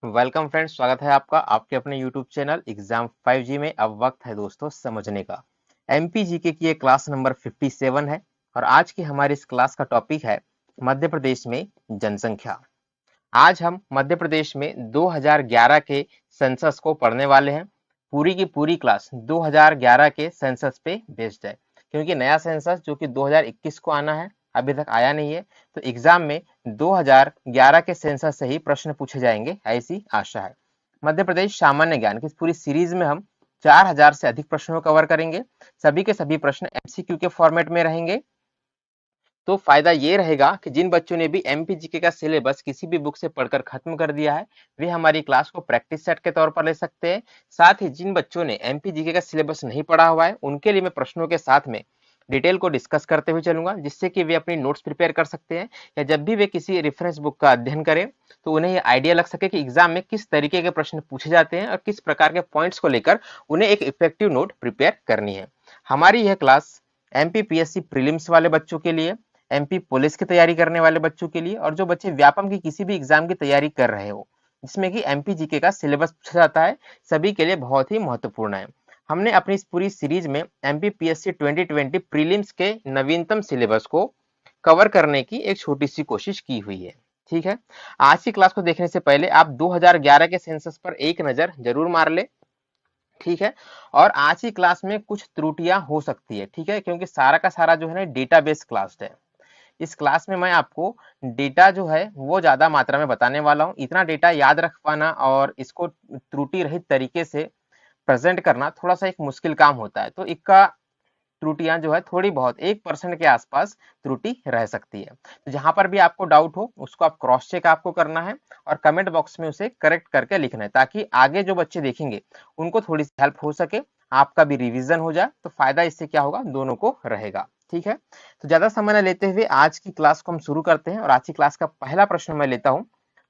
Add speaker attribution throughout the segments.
Speaker 1: Welcome friends, स्वागत है आपका आपके अपने यूट्यूब चैनल एग्जाम 5G में। अब वक्त है दोस्तों समझने का। एमपीजीके की ये क्लास नंबर 57 है और आज की हमारी इस क्लास का टॉपिक है मध्य प्रदेश में जनसंख्या। आज हम मध्य प्रदेश में 2011 के सेंसस को पढ़ने वाले हैं। पूरी की पूरी क्लास 2011 के सेंसस पे बेस्ड है, क्योंकि नया सेंसस जो कि 2021 को आना है अभी तक आया नहीं है, तो एग्जाम में 2011 के सेंसस से ही प्रश्न पूछे जाएंगे, ऐसी आशा है। मध्य प्रदेश सामान्य ज्ञान की इस पूरी सीरीज में हम 4000 से अधिक प्रश्नों को कवर करेंगे। सभी के सभी प्रश्न एमसीक्यू के फॉर्मेट में रहेंगे। तो फायदा ये रहेगा कि जिन बच्चों ने भी एमपीजीके का सिलेबस किसी भी बुक से पढ़कर खत्म कर दिया है, वे हमारी क्लास को प्रैक्टिस सेट के तौर पर ले सकते हैं। साथ ही जिन बच्चों ने एमपीजीके का सिलेबस नहीं पढ़ा हुआ है, उनके लिए मैं प्रश्नों के साथ में डिटेल को डिस्कस करते हुए चलूंगा, जिससे कि वे अपनी नोट्स प्रिपेयर कर सकते हैं, या जब भी वे किसी रेफरेंस बुक का अध्ययन करें तो उन्हें ये आइडिया लग सके कि एग्जाम में किस तरीके के प्रश्न पूछे जाते हैं और किस प्रकार के पॉइंट्स को लेकर उन्हें एक इफेक्टिव नोट प्रिपेयर करनी है। हमारी यह क्लास एमपीपीएससी प्रीलिम्स वाले बच्चों के लिए, एमपी पुलिस की तैयारी करने वाले बच्चों के लिए, और जो बच्चे व्यापम की किसी भी एग्जाम की तैयारी कर रहे हो जिसमें कि एमपीजीके का सिलेबस पूछा जाता है, सभी के लिए बहुत ही महत्वपूर्ण है। हमने अपनी इस पूरी सीरीज में एमपीपीएससी 2020 प्रीलिम्स के नवीनतम सिलेबस को कवर करने की एक छोटी सी कोशिश की हुई है। ठीक है, आज की क्लास को देखने से पहले आप 2011 के सेंसस पर एक नजर जरूर मार ले। ठीक है, और आज की क्लास में कुछ त्रुटियां हो सकती है। ठीक है, क्योंकि सारा का सारा जो है ना डेटाबेस क्लास है। इस क्लास में मैं आपको डेटा जो है वो ज्यादा मात्रा में बताने वाला हूँ। इतना डेटा याद रख पाना और इसको त्रुटि रहित तरीके से प्रेजेंट करना थोड़ा सा एक मुश्किल काम होता है। तो इसका त्रुटियां जो है थोड़ी बहुत 1% के आसपास त्रुटि रह सकती है। तो जहां पर भी आपको डाउट हो उसको आप क्रॉस चेक आपको करना है और कमेंट बॉक्स में उसे करेक्ट करके लिखना है, ताकि आगे जो बच्चे देखेंगे उनको थोड़ी सी हेल्प हो सके, आपका भी रिवीजन हो जाए। तो फायदा इससे क्या होगा, दोनों को रहेगा। ठीक है, तो ज्यादा समय न लेते हुए आज की क्लास को हम शुरू करते हैं। और आज की क्लास का पहला प्रश्न मैं लेता हूं।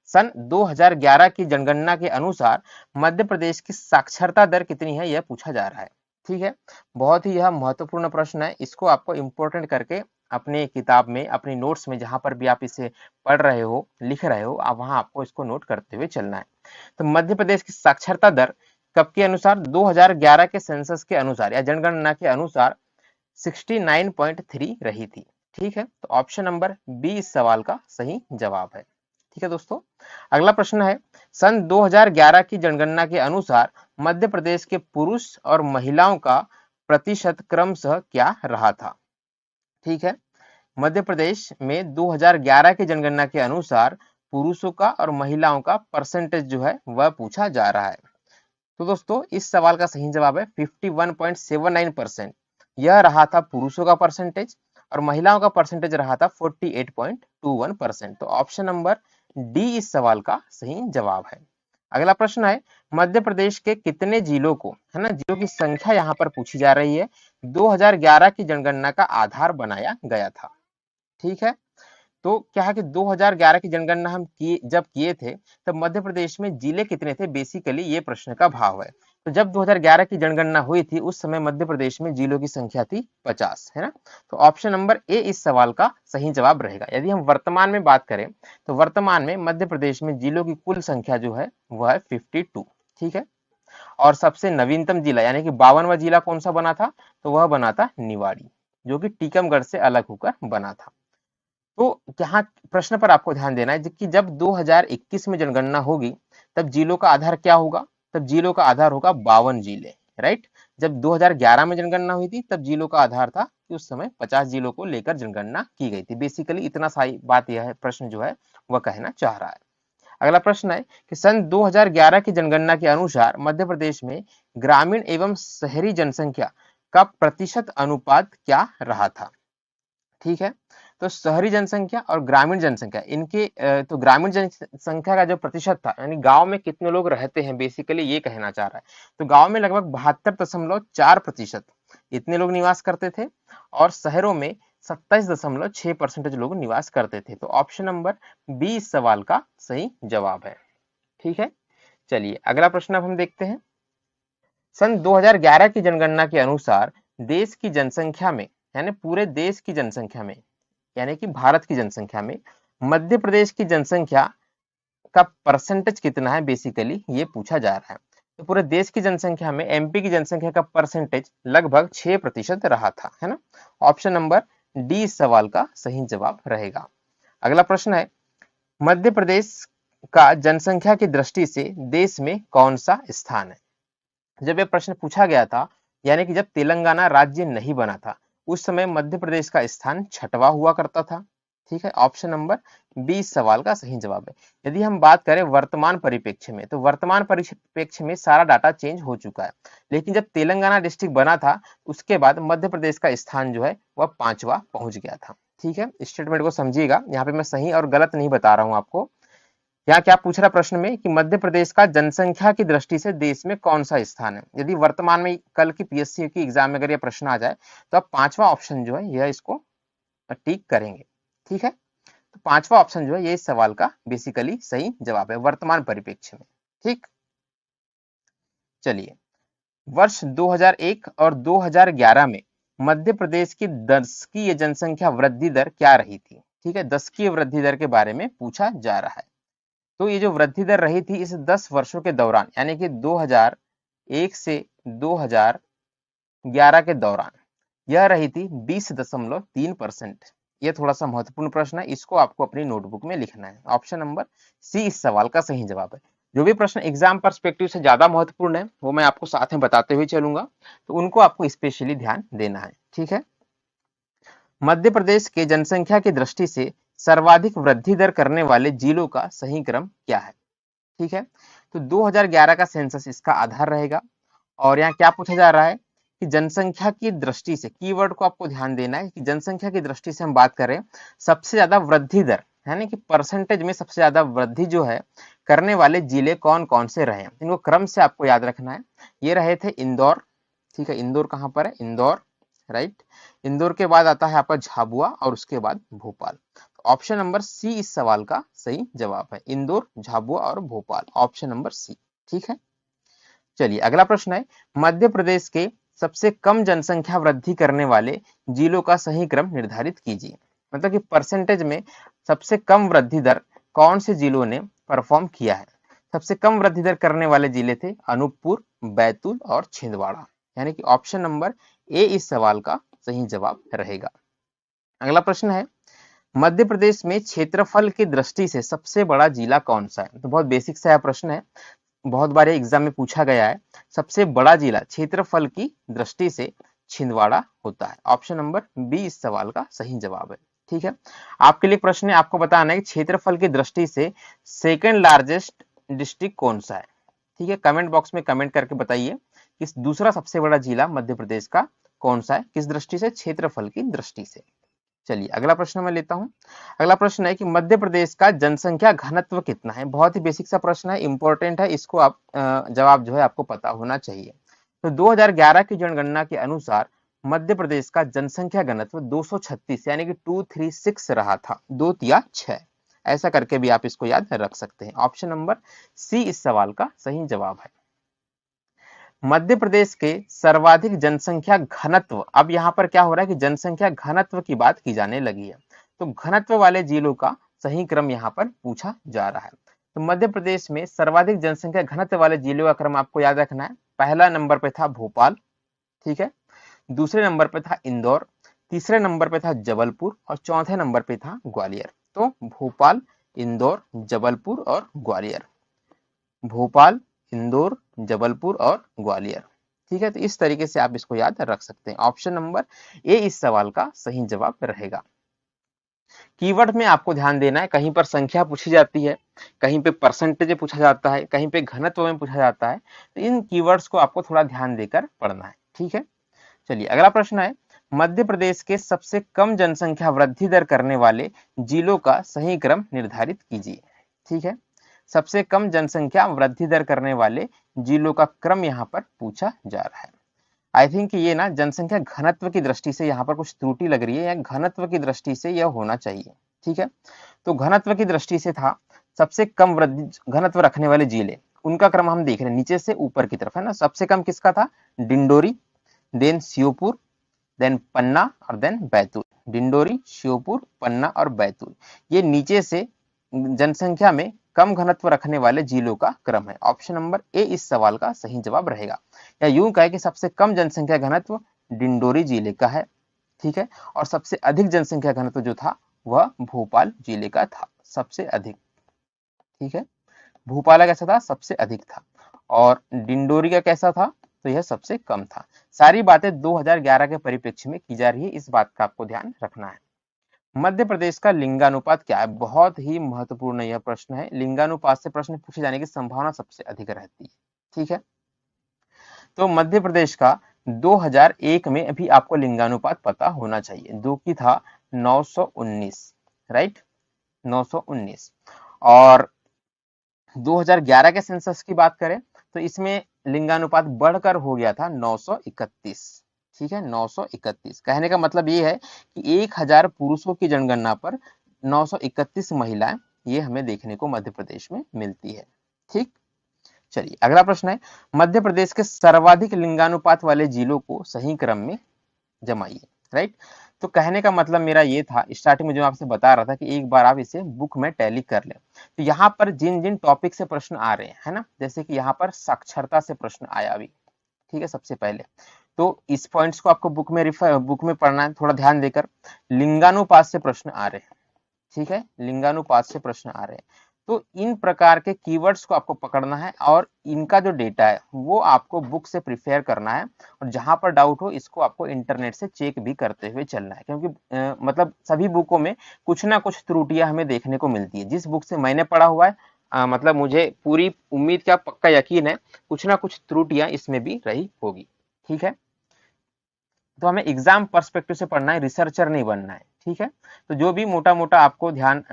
Speaker 1: सन 2011 की जनगणना के अनुसार मध्य प्रदेश की साक्षरता दर कितनी है, यह पूछा जा रहा है। ठीक है, बहुत ही यह महत्वपूर्ण प्रश्न है। इसको आपको इंपोर्टेंट करके अपने किताब में, अपनी नोट्स में, जहां पर भी आप इसे पढ़ रहे हो, लिख रहे हो, आप वहां आपको इसको नोट करते हुए चलना है। तो मध्य प्रदेश की साक्षरता दर कब के अनुसार, 2011 के सेंसस के अनुसार या जनगणना के अनुसार 69.3 रही थी। ठीक है, तो ऑप्शन नंबर बी इस सवाल का सही जवाब है। ठीक है दोस्तों, अगला प्रश्न है। सन 2011 की जनगणना के अनुसार मध्य प्रदेश के पुरुष और महिलाओं का प्रतिशत क्रमशः क्या रहा था। ठीक है, मध्य प्रदेश में 2011 की जनगणना के अनुसार पुरुषों का और महिलाओं का परसेंटेज जो है वह पूछा जा रहा है। तो दोस्तों इस सवाल का सही जवाब है 51.79%। यह रहा था पुरुषों का परसेंटेज, और महिलाओं का परसेंटेज रहा था 48.21%। तो ऑप्शन नंबर डी इस सवाल का सही जवाब है। अगला प्रश्न है। मध्य प्रदेश के कितने जिलों को, है ना, जिलों की संख्या यहाँ पर पूछी जा रही है, 2011 की जनगणना का आधार बनाया गया था। ठीक है, तो क्या है कि 2011 की जनगणना हम जब किए थे, तब मध्य प्रदेश में जिले कितने थे, बेसिकली ये प्रश्न का भाव है। तो जब 2011 की जनगणना हुई थी उस समय मध्य प्रदेश में जिलों की संख्या थी 50, है ना। तो ऑप्शन नंबर ए इस सवाल का सही जवाब रहेगा। यदि हम वर्तमान में बात करें तो वर्तमान में मध्य प्रदेश में जिलों की कुल संख्या जो है वह है 52। ठीक है, और सबसे नवीनतम जिला यानी कि 52वां जिला कौन सा बना था, तो वह बना था निवाड़ी, जो कि टीकमगढ़ से अलग होकर बना था। तो यहाँ प्रश्न पर आपको ध्यान देना है कि जब 2021 में जनगणना होगी तब जिलों का आधार क्या होगा, तब जिलों का आधार होगा 52 जिले, राइट। जब 2011 में जनगणना हुई थी तब जिलों का आधार था कि उस समय 50 जिलों को लेकर जनगणना की गई थी। बेसिकली इतना सारी बात यह है, प्रश्न जो है वह कहना चाह रहा है। अगला प्रश्न है कि सन 2011 की जनगणना के अनुसार मध्य प्रदेश में ग्रामीण एवं शहरी जनसंख्या का प्रतिशत अनुपात क्या रहा था। ठीक है, तो शहरी जनसंख्या और ग्रामीण जनसंख्या इनके तो ग्रामीण जनसंख्या का जो प्रतिशत था, यानी गांव में कितने लोग रहते हैं, बेसिकली ये कहना चाह रहा है। तो गांव में लगभग 72.4% इतने लोग निवास करते थे, और शहरों में 27.6% लोग निवास करते थे। तो ऑप्शन नंबर बी इस सवाल का सही जवाब है। ठीक है, चलिए अगला प्रश्न अब हम देखते हैं। सन 2011 की जनगणना के अनुसार देश की जनसंख्या में, यानी पूरे देश की जनसंख्या में, यानी कि भारत की जनसंख्या में मध्य प्रदेश की जनसंख्या का परसेंटेज कितना है, बेसिकली ये पूछा जा रहा है। तो पूरे देश की जनसंख्या में एमपी की जनसंख्या का परसेंटेज लगभग 6% रहा था, है ना। ऑप्शन नंबर डी इस सवाल का सही जवाब रहेगा। अगला प्रश्न है, मध्य प्रदेश का जनसंख्या की दृष्टि से देश में कौन सा स्थान है। जब ये प्रश्न पूछा गया था, यानी कि जब तेलंगाना राज्य नहीं बना था, उस समय मध्य प्रदेश का स्थान छठवां हुआ करता था। ठीक है, ऑप्शन नंबर बी इस सवाल का सही जवाब है। यदि हम बात करें वर्तमान परिप्रेक्ष्य में, तो वर्तमान परिप्रेक्ष्य में सारा डाटा चेंज हो चुका है, लेकिन जब तेलंगाना डिस्ट्रिक्ट बना था, उसके बाद मध्य प्रदेश का स्थान जो है वह 5वां पहुंच गया था। ठीक है, स्टेटमेंट को समझिएगा, यहाँ पे मैं सही और गलत नहीं बता रहा हूँ आपको। यहाँ क्या पूछ रहा प्रश्न में कि मध्य प्रदेश का जनसंख्या की दृष्टि से देश में कौन सा स्थान है। यदि वर्तमान में कल की पीएससी की एग्जाम में अगर ये प्रश्न आ जाए, तो आप 5वां ऑप्शन जो है यह इसको टिक करेंगे। ठीक है, तो 5वां ऑप्शन जो है ये इस सवाल का बेसिकली सही जवाब है वर्तमान परिप्रेक्ष्य में। ठीक, चलिए, वर्ष 2001 और 2011 में मध्य प्रदेश की दशकीय जनसंख्या वृद्धि दर क्या रही थी। ठीक है, दशकीय वृद्धि दर के बारे में पूछा जा रहा है। तो ये जो वृद्धि दर रही थी इस 10 वर्षों के दौरान, यानी कि 2001 से 2011 के दौरान, यह रही थी 20.3%। ये थोड़ा सा महत्वपूर्ण प्रश्न है, इसको आपको अपनी नोटबुक में लिखना है। ऑप्शन नंबर सी इस सवाल का सही जवाब है। जो भी प्रश्न एग्जाम पर्सपेक्टिव से ज्यादा महत्वपूर्ण है, वो मैं आपको साथ में बताते हुए चलूंगा, तो उनको आपको स्पेशली ध्यान देना है। ठीक है, मध्य प्रदेश के जनसंख्या की दृष्टि से सर्वाधिक वृद्धि दर करने वाले जिलों का सही क्रम क्या है। ठीक है, तो 2011 का सेंसस इसका आधार रहेगा। और यहाँ क्या पूछा जा रहा है कि जनसंख्या की दृष्टि से, कीवर्ड को आपको ध्यान देना है कि जनसंख्या की दृष्टि से हम बात करें, सबसे ज्यादा वृद्धि दर यानी कि परसेंटेज में सबसे ज्यादा वृद्धि जो है करने वाले जिले कौन कौन से रहे, इनको क्रम से आपको याद रखना है। ये रहे थे इंदौर। ठीक है, इंदौर कहाँ पर है, इंदौर, राइट। इंदौर के बाद आता है आपका झाबुआ और उसके बाद भोपाल। ऑप्शन नंबर सी इस सवाल का सही जवाब है, इंदौर, झाबुआ और भोपाल, ऑप्शन नंबर सी। ठीक है, चलिए अगला प्रश्न है, मध्य प्रदेश के सबसे कम जनसंख्या वृद्धि करने वाले जिलों का सही क्रम निर्धारित कीजिए। मतलब कि परसेंटेज में सबसे कम वृद्धि दर कौन से जिलों ने परफॉर्म किया है। सबसे कम वृद्धि दर करने वाले जिले थे अनूपपुर, बैतूल और छिंदवाड़ा, यानी कि ऑप्शन नंबर ए इस सवाल का सही जवाब रहेगा। अगला प्रश्न है, मध्य प्रदेश में क्षेत्रफल की दृष्टि से सबसे बड़ा जिला कौन सा है। तो बहुत बेसिक सा प्रश्न है, बहुत बार एग्जाम में पूछा गया है। सबसे बड़ा जिला क्षेत्रफल की दृष्टि से छिंदवाड़ा होता है, ऑप्शन नंबर बी इस सवाल का सही जवाब है। ठीक है, आपके लिए प्रश्न है, आपको बताना है कि क्षेत्रफल की दृष्टि से सेकंड लार्जेस्ट डिस्ट्रिक्ट कौन सा है। ठीक है, कमेंट बॉक्स में कमेंट करके बताइए कि दूसरा सबसे बड़ा जिला मध्य प्रदेश का कौन सा है, किस दृष्टि से, क्षेत्रफल की दृष्टि से। चलिए अगला प्रश्न मैं लेता हूं। अगला प्रश्न है कि मध्य प्रदेश का जनसंख्या घनत्व कितना है। बहुत ही बेसिक सा प्रश्न है, इंपॉर्टेंट है, इसको आप जवाब जो है आपको पता होना चाहिए। तो 2011 की जनगणना के अनुसार मध्य प्रदेश का जनसंख्या घनत्व 236 यानी कि 236 रहा था, 2 या 6, ऐसा करके भी आप इसको याद रख सकते हैं। ऑप्शन नंबर सी इस सवाल का सही जवाब है। मध्य प्रदेश के सर्वाधिक जनसंख्या घनत्व, अब यहाँ पर क्या हो रहा है कि जनसंख्या घनत्व की बात की जाने लगी है, तो घनत्व वाले जिलों का सही क्रम यहाँ पर पूछा जा रहा है। तो मध्य प्रदेश में सर्वाधिक जनसंख्या घनत्व वाले जिलों का क्रम आपको याद रखना है। पहला नंबर पे था भोपाल, ठीक है, दूसरे नंबर पे था इंदौर, तीसरे नंबर पे था जबलपुर और चौथे नंबर पे था ग्वालियर। तो भोपाल, इंदौर, जबलपुर और ग्वालियर, भोपाल, इंदौर, जबलपुर और ग्वालियर। ठीक है, तो इस तरीके से आप इसको याद रख सकते हैं। ऑप्शन नंबर ए इस सवाल का सही जवाब रहेगा। कीवर्ड में आपको ध्यान देना है, कहीं पर संख्या पूछी जाती है, कहीं पे परसेंटेज पूछा जाता है, कहीं पे घनत्व में पूछा जाता है, तो इन कीवर्ड्स को आपको थोड़ा ध्यान देकर पढ़ना है। ठीक है, चलिए अगला प्रश्न है, मध्य प्रदेश के सबसे कम जनसंख्या वृद्धि दर करने वाले जिलों का सही क्रम निर्धारित कीजिए। ठीक है, सबसे कम जनसंख्या वृद्धि दर करने वाले जिलों का क्रम यहाँ पर पूछा जा रहा है। आई थिंक ये ना जनसंख्या घनत्व की दृष्टि से यहाँ पर कुछ त्रुटि लग रही है, या घनत्व की दृष्टि से यह होना चाहिए। ठीक है, तो घनत्व की दृष्टि से था सबसे कम वृद्धि घनत्व रखने वाले जिले, उनका क्रम हम देख रहे हैं नीचे से ऊपर की तरफ, है ना। सबसे कम किसका था, डिंडोरी, देन श्योपुर, देन पन्ना और देन बैतूल। डिंडोरी, श्योपुर, पन्ना और बैतूल, ये नीचे से जनसंख्या में कम घनत्व रखने वाले जिलों का क्रम है। ऑप्शन नंबर ए इस सवाल का सही जवाब रहेगा। या यूं कहे कि सबसे कम जनसंख्या घनत्व डिंडोरी जिले का है, ठीक है, और सबसे अधिक जनसंख्या घनत्व जो था वह भोपाल जिले का था, सबसे अधिक, ठीक है। भोपाल का कैसा था, सबसे अधिक था, और डिंडोरी का कैसा था, तो यह सबसे कम था। सारी बातें 2011 के परिप्रेक्ष्य में की जा रही है, इस बात का आपको ध्यान रखना है। मध्य प्रदेश का लिंगानुपात क्या है, बहुत ही महत्वपूर्ण यह प्रश्न है। लिंगानुपात से प्रश्न पूछे जाने की संभावना सबसे अधिक रहती है, ठीक है। तो मध्य प्रदेश का 2001 में अभी आपको लिंगानुपात पता होना चाहिए, जो कि था 919, राइट, 919। और 2011 के सेंसस की बात करें तो इसमें लिंगानुपात बढ़कर हो गया था 931, ठीक है, 931। कहने का मतलब ये है कि 1000 पुरुषों की जनगणना पर 931 महिलाएं ये हमें देखने को मध्य प्रदेश में मिलती है, ठीक। चलिए अगला प्रश्न है, मध्य प्रदेश के सर्वाधिक लिंगानुपात वाले जिलों को सही क्रम में जमाइए, राइट। तो कहने का मतलब मेरा ये था, स्टार्टिंग में जो आपसे बता रहा था कि एक बार आप इसे बुक में टैली कर लें। तो यहाँ पर जिन जिन टॉपिक से प्रश्न आ रहे हैं, है ना, जैसे कि यहाँ पर साक्षरता से प्रश्न आया अभी, ठीक है, सबसे पहले तो इस पॉइंट्स को आपको बुक में पढ़ना है, थोड़ा ध्यान देकर। लिंगानुपात से प्रश्न आ रहे हैं, ठीक है, लिंगानुपात से प्रश्न आ रहे हैं। तो इन प्रकार के कीवर्ड्स को आपको पकड़ना है और इनका जो डेटा है वो आपको बुक से प्रिपेयर करना है, और जहां पर डाउट हो इसको आपको इंटरनेट से चेक भी करते हुए चलना है, क्योंकि मतलब सभी बुकों में कुछ ना कुछ त्रुटियां हमें देखने को मिलती है। जिस बुक से मैंने पढ़ा हुआ है मतलब मुझे पूरी उम्मीद क्या पक्का यकीन है कुछ ना कुछ त्रुटियां इसमें भी रही होगी, ठीक है। तो हमें एग्जाम पर्सपेक्टिव से पढ़ना है, रिसर्चर नहीं बनना है, ठीक है। तो जो भी मोटा मोटा आपको ध्यान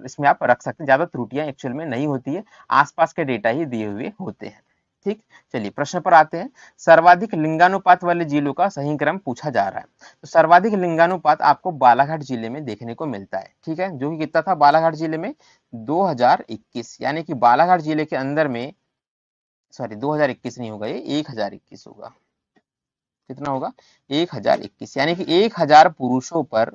Speaker 1: इसमें आप रख सकते हैं, ज्यादा त्रुटियां एक्चुअल में नहीं होती है, आसपास के डेटा ही दिए हुए होते हैं, ठीक। चलिए प्रश्न पर आते हैं, सर्वाधिक लिंगानुपात वाले जिलों का सही क्रम पूछा जा रहा है। तो सर्वाधिक लिंगानुपात आपको बालाघाट जिले में देखने को मिलता है, ठीक है, जो कि कितना था बालाघाट जिले में 2021, यानी कि बालाघाट जिले के अंदर में, सॉरी 2021 नहीं होगा, ये 1021 होगा। कितना होगा, 1021, यानी कि 1000 पुरुषों पर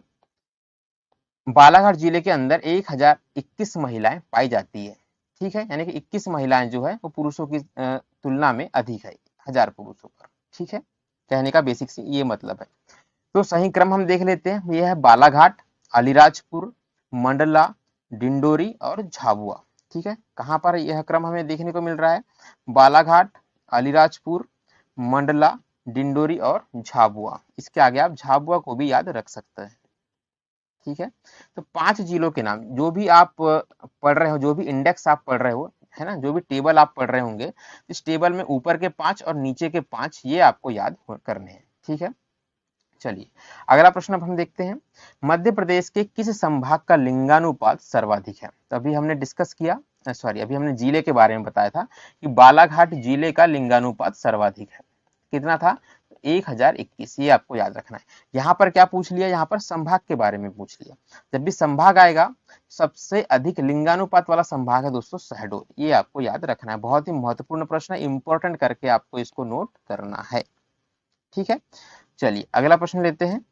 Speaker 1: बालाघाट जिले के अंदर 1021 महिलाएं पाई जाती है, ठीक है, यानी कि 21 महिलाएं जो है वो पुरुषों की तुलना में अधिक है 1000 पुरुषों पर, ठीक है। कहने का बेसिक से ये मतलब है। तो सही क्रम हम देख लेते हैं, यह है बालाघाट, अलीराजपुर, मंडला, डिंडोरी और झाबुआ, ठीक है। कहां पर यह क्रम हमें देखने को मिल रहा है, बालाघाट, अलीराजपुर, मंडला, डिंडोरी और झाबुआ। इसके आगे आप झाबुआ को भी याद रख सकते हैं, ठीक है। तो 5 जिलों के नाम जो भी आप पढ़ रहे हो, जो भी इंडेक्स आप पढ़ रहे हो, है ना, जो भी टेबल आप पढ़ रहे होंगे, इस टेबल में ऊपर के 5 और नीचे के 5 ये आपको याद करने हैं, ठीक है। चलिए अगला प्रश्न अब हम देखते हैं, मध्य प्रदेश के किस संभाग का लिंगानुपात सर्वाधिक है। तो अभी हमने डिस्कस किया, सॉरी अभी हमने जिले के बारे में बताया था कि बालाघाट जिले का लिंगानुपात सर्वाधिक है। कितना था, 1021, ये आपको याद रखना है। यहाँ पर क्या पूछ लिया, यहाँ पर संभाग के बारे में पूछ लिया। जब भी संभाग आएगा, सबसे अधिक लिंगानुपात वाला संभाग है दोस्तों शहडोल, ये आपको याद रखना है। बहुत ही महत्वपूर्ण प्रश्न है, इंपॉर्टेंट करके आपको इसको नोट करना है, ठीक है। चलिए अगला प्रश्न लेते हैं,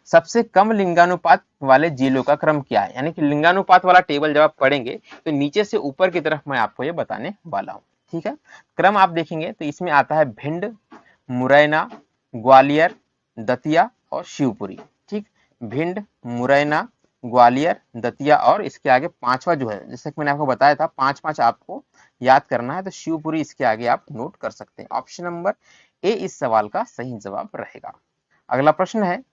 Speaker 1: सबसे कम लिंगानुपात वाले जिलों का क्रम क्या है। यानी कि लिंगानुपात वाला टेबल जब आप पढ़ेंगे तो नीचे से ऊपर की तरफ मैं आपको ये बताने वाला हूँ, ठीक है। क्रम आप देखेंगे तो इसमें आता है भिंड, मुरैना, ग्वालियर, दतिया और शिवपुरी, ठीक। भिंड, मुरैना, ग्वालियर, दतिया और इसके आगे पांचवा जो है, जैसे कि मैंने आपको बताया था 5-5 आपको याद करना है, तो शिवपुरी इसके आगे आप नोट कर सकते हैं। ऑप्शन नंबर ए इस सवाल का सही जवाब रहेगा। अगला प्रश्न है,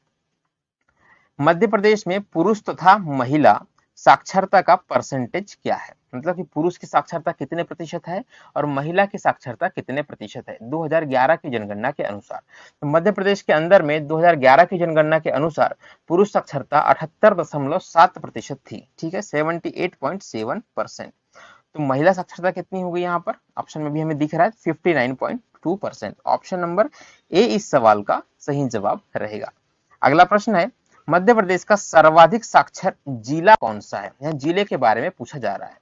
Speaker 1: मध्य प्रदेश में पुरुष तथा महिला साक्षरता का परसेंटेज क्या है। मतलब कि पुरुष की साक्षरता कितने प्रतिशत है और महिला की साक्षरता कितने प्रतिशत है 2011 की जनगणना के अनुसार। तो मध्य प्रदेश के अंदर में 2011 की जनगणना के अनुसार पुरुष साक्षरता 78.7% थी, ठीक है, 78.7%। तो महिला साक्षरता कितनी होगी यहाँ पर, ऑप्शन में भी हमें दिख रहा है 59.2%। ऑप्शन नंबर ए इस सवाल का सही जवाब रहेगा। अगला प्रश्न है, मध्य प्रदेश का सर्वाधिक साक्षर जिला कौन सा है। यह जिले के बारे में पूछा जा रहा है,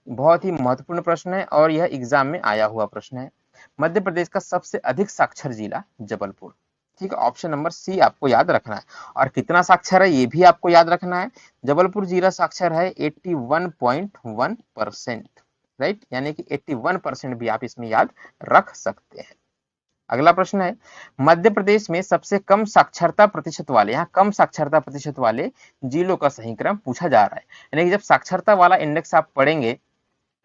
Speaker 1: बहुत ही महत्वपूर्ण प्रश्न है और यह एग्जाम में आया हुआ प्रश्न है। मध्य प्रदेश का सबसे अधिक साक्षर जिला जबलपुर, ठीक है, ऑप्शन नंबर सी आपको याद रखना है। और कितना साक्षर है ये भी आपको याद रखना है। जबलपुर जिला साक्षर है 81.1%, राइट, यानी कि 81% भी आप इसमें याद रख सकते हैं। अगला प्रश्न है, मध्य प्रदेश में सबसे कम साक्षरता प्रतिशत वाले, यहाँ कम साक्षरता प्रतिशत वाले जिलों का सही क्रम पूछा जा रहा है। यानी कि जब साक्षरता वाला इंडेक्स आप पढ़ेंगे,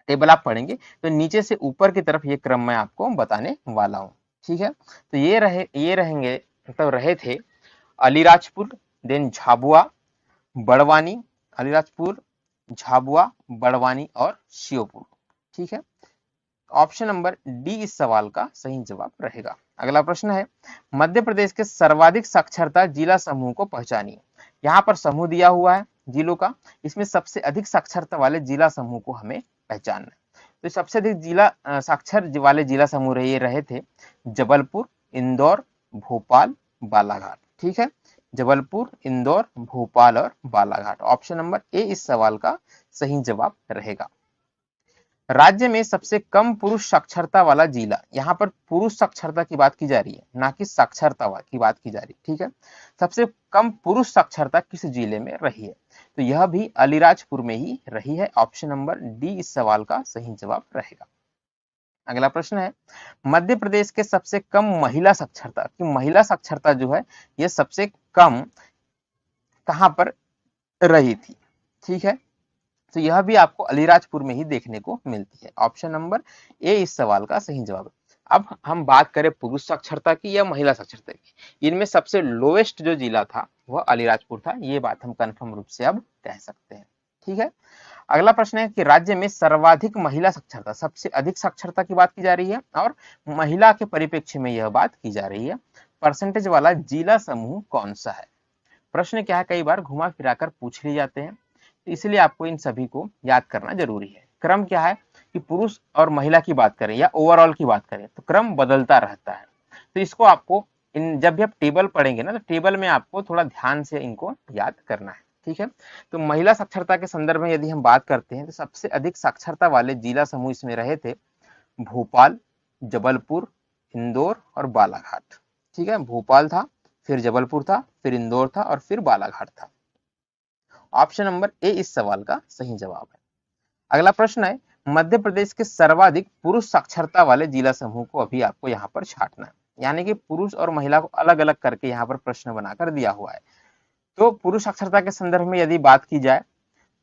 Speaker 1: टेबल आप पढ़ेंगे, तो नीचे से ऊपर की तरफ ये क्रम मैं आपको बताने वाला हूँ। ठीक है, तो ये रहेंगे, मतलब रहे थे अलीराजपुर, देन झाबुआ, बड़वानी, अलीराजपुर, झाबुआ, बड़वानी और श्योपुर। ठीक है, ऑप्शन नंबर डी इस सवाल का सही जवाब रहेगा। अगला प्रश्न है, मध्य प्रदेश के सर्वाधिक साक्षरता जिला समूह को पहचानिए। यहाँ पर समूह दिया हुआ है जिलों का, इसमें सबसे अधिक साक्षरता वाले जिला समूह को हमें पहचानना है। तो सबसे अधिक जिला साक्षर वाले जिला समूह ये रहे थे जबलपुर, इंदौर, भोपाल, बालाघाट। ठीक है, जबलपुर, इंदौर, भोपाल और बालाघाट। ऑप्शन नंबर ए इस सवाल का सही जवाब रहेगा। राज्य में सबसे कम पुरुष साक्षरता वाला जिला, यहाँ पर पुरुष साक्षरता की बात की जा रही है, ना कि साक्षरता की बात की जा रही है। ठीक है, सबसे कम पुरुष साक्षरता किस जिले में रही है, तो यह भी अलीराजपुर में ही रही है। ऑप्शन नंबर डी इस सवाल का सही जवाब रहेगा। अगला प्रश्न है, मध्य प्रदेश के सबसे कम महिला साक्षरता की, महिला साक्षरता जो है यह सबसे कम कहां पर रही थी। ठीक है, तो यह भी आपको अलीराजपुर में ही देखने को मिलती है। ऑप्शन नंबर ए इस सवाल का सही जवाब है। अब हम बात करें पुरुष साक्षरता की या महिला साक्षरता की, इनमें सबसे लोएस्ट जो जिला था वह अलीराजपुर था, ये बात हम कंफर्म रूप से अब कह सकते हैं। ठीक है, अगला प्रश्न है कि राज्य में सर्वाधिक महिला साक्षरता, सबसे अधिक साक्षरता की बात की जा रही है और महिला के परिप्रेक्ष्य में यह बात की जा रही है, परसेंटेज वाला जिला समूह कौन सा है। प्रश्न क्या है, कई बार घुमा फिराकर पूछ लिए जाते हैं, तो इसलिए आपको इन सभी को याद करना जरूरी है। क्रम क्या है कि पुरुष और महिला की बात करें या ओवरऑल की बात करें तो क्रम बदलता रहता है। तो इसको आपको जब भी आप टेबल पढ़ेंगे ना, तो टेबल में आपको थोड़ा ध्यान से इनको याद करना है। ठीक है, तो महिला साक्षरता के संदर्भ में यदि हम बात करते हैं तो सबसे अधिक साक्षरता वाले जिला समूह इसमें रहे थे भोपाल, जबलपुर, इंदौर और बालाघाट। ठीक है, भोपाल था, फिर जबलपुर था, फिर इंदौर था और फिर बालाघाट था। ऑप्शन नंबर ए इस सवाल का सही जवाब है। अगला प्रश्न है, मध्य प्रदेश के सर्वाधिक पुरुष साक्षरता वाले जिला समूह को अभी आपको यहाँ पर छांटना है, यानी कि पुरुष और महिला को अलग अलग करके यहाँ पर प्रश्न बनाकर दिया हुआ है। तो पुरुष साक्षरता के संदर्भ में यदि बात की जाए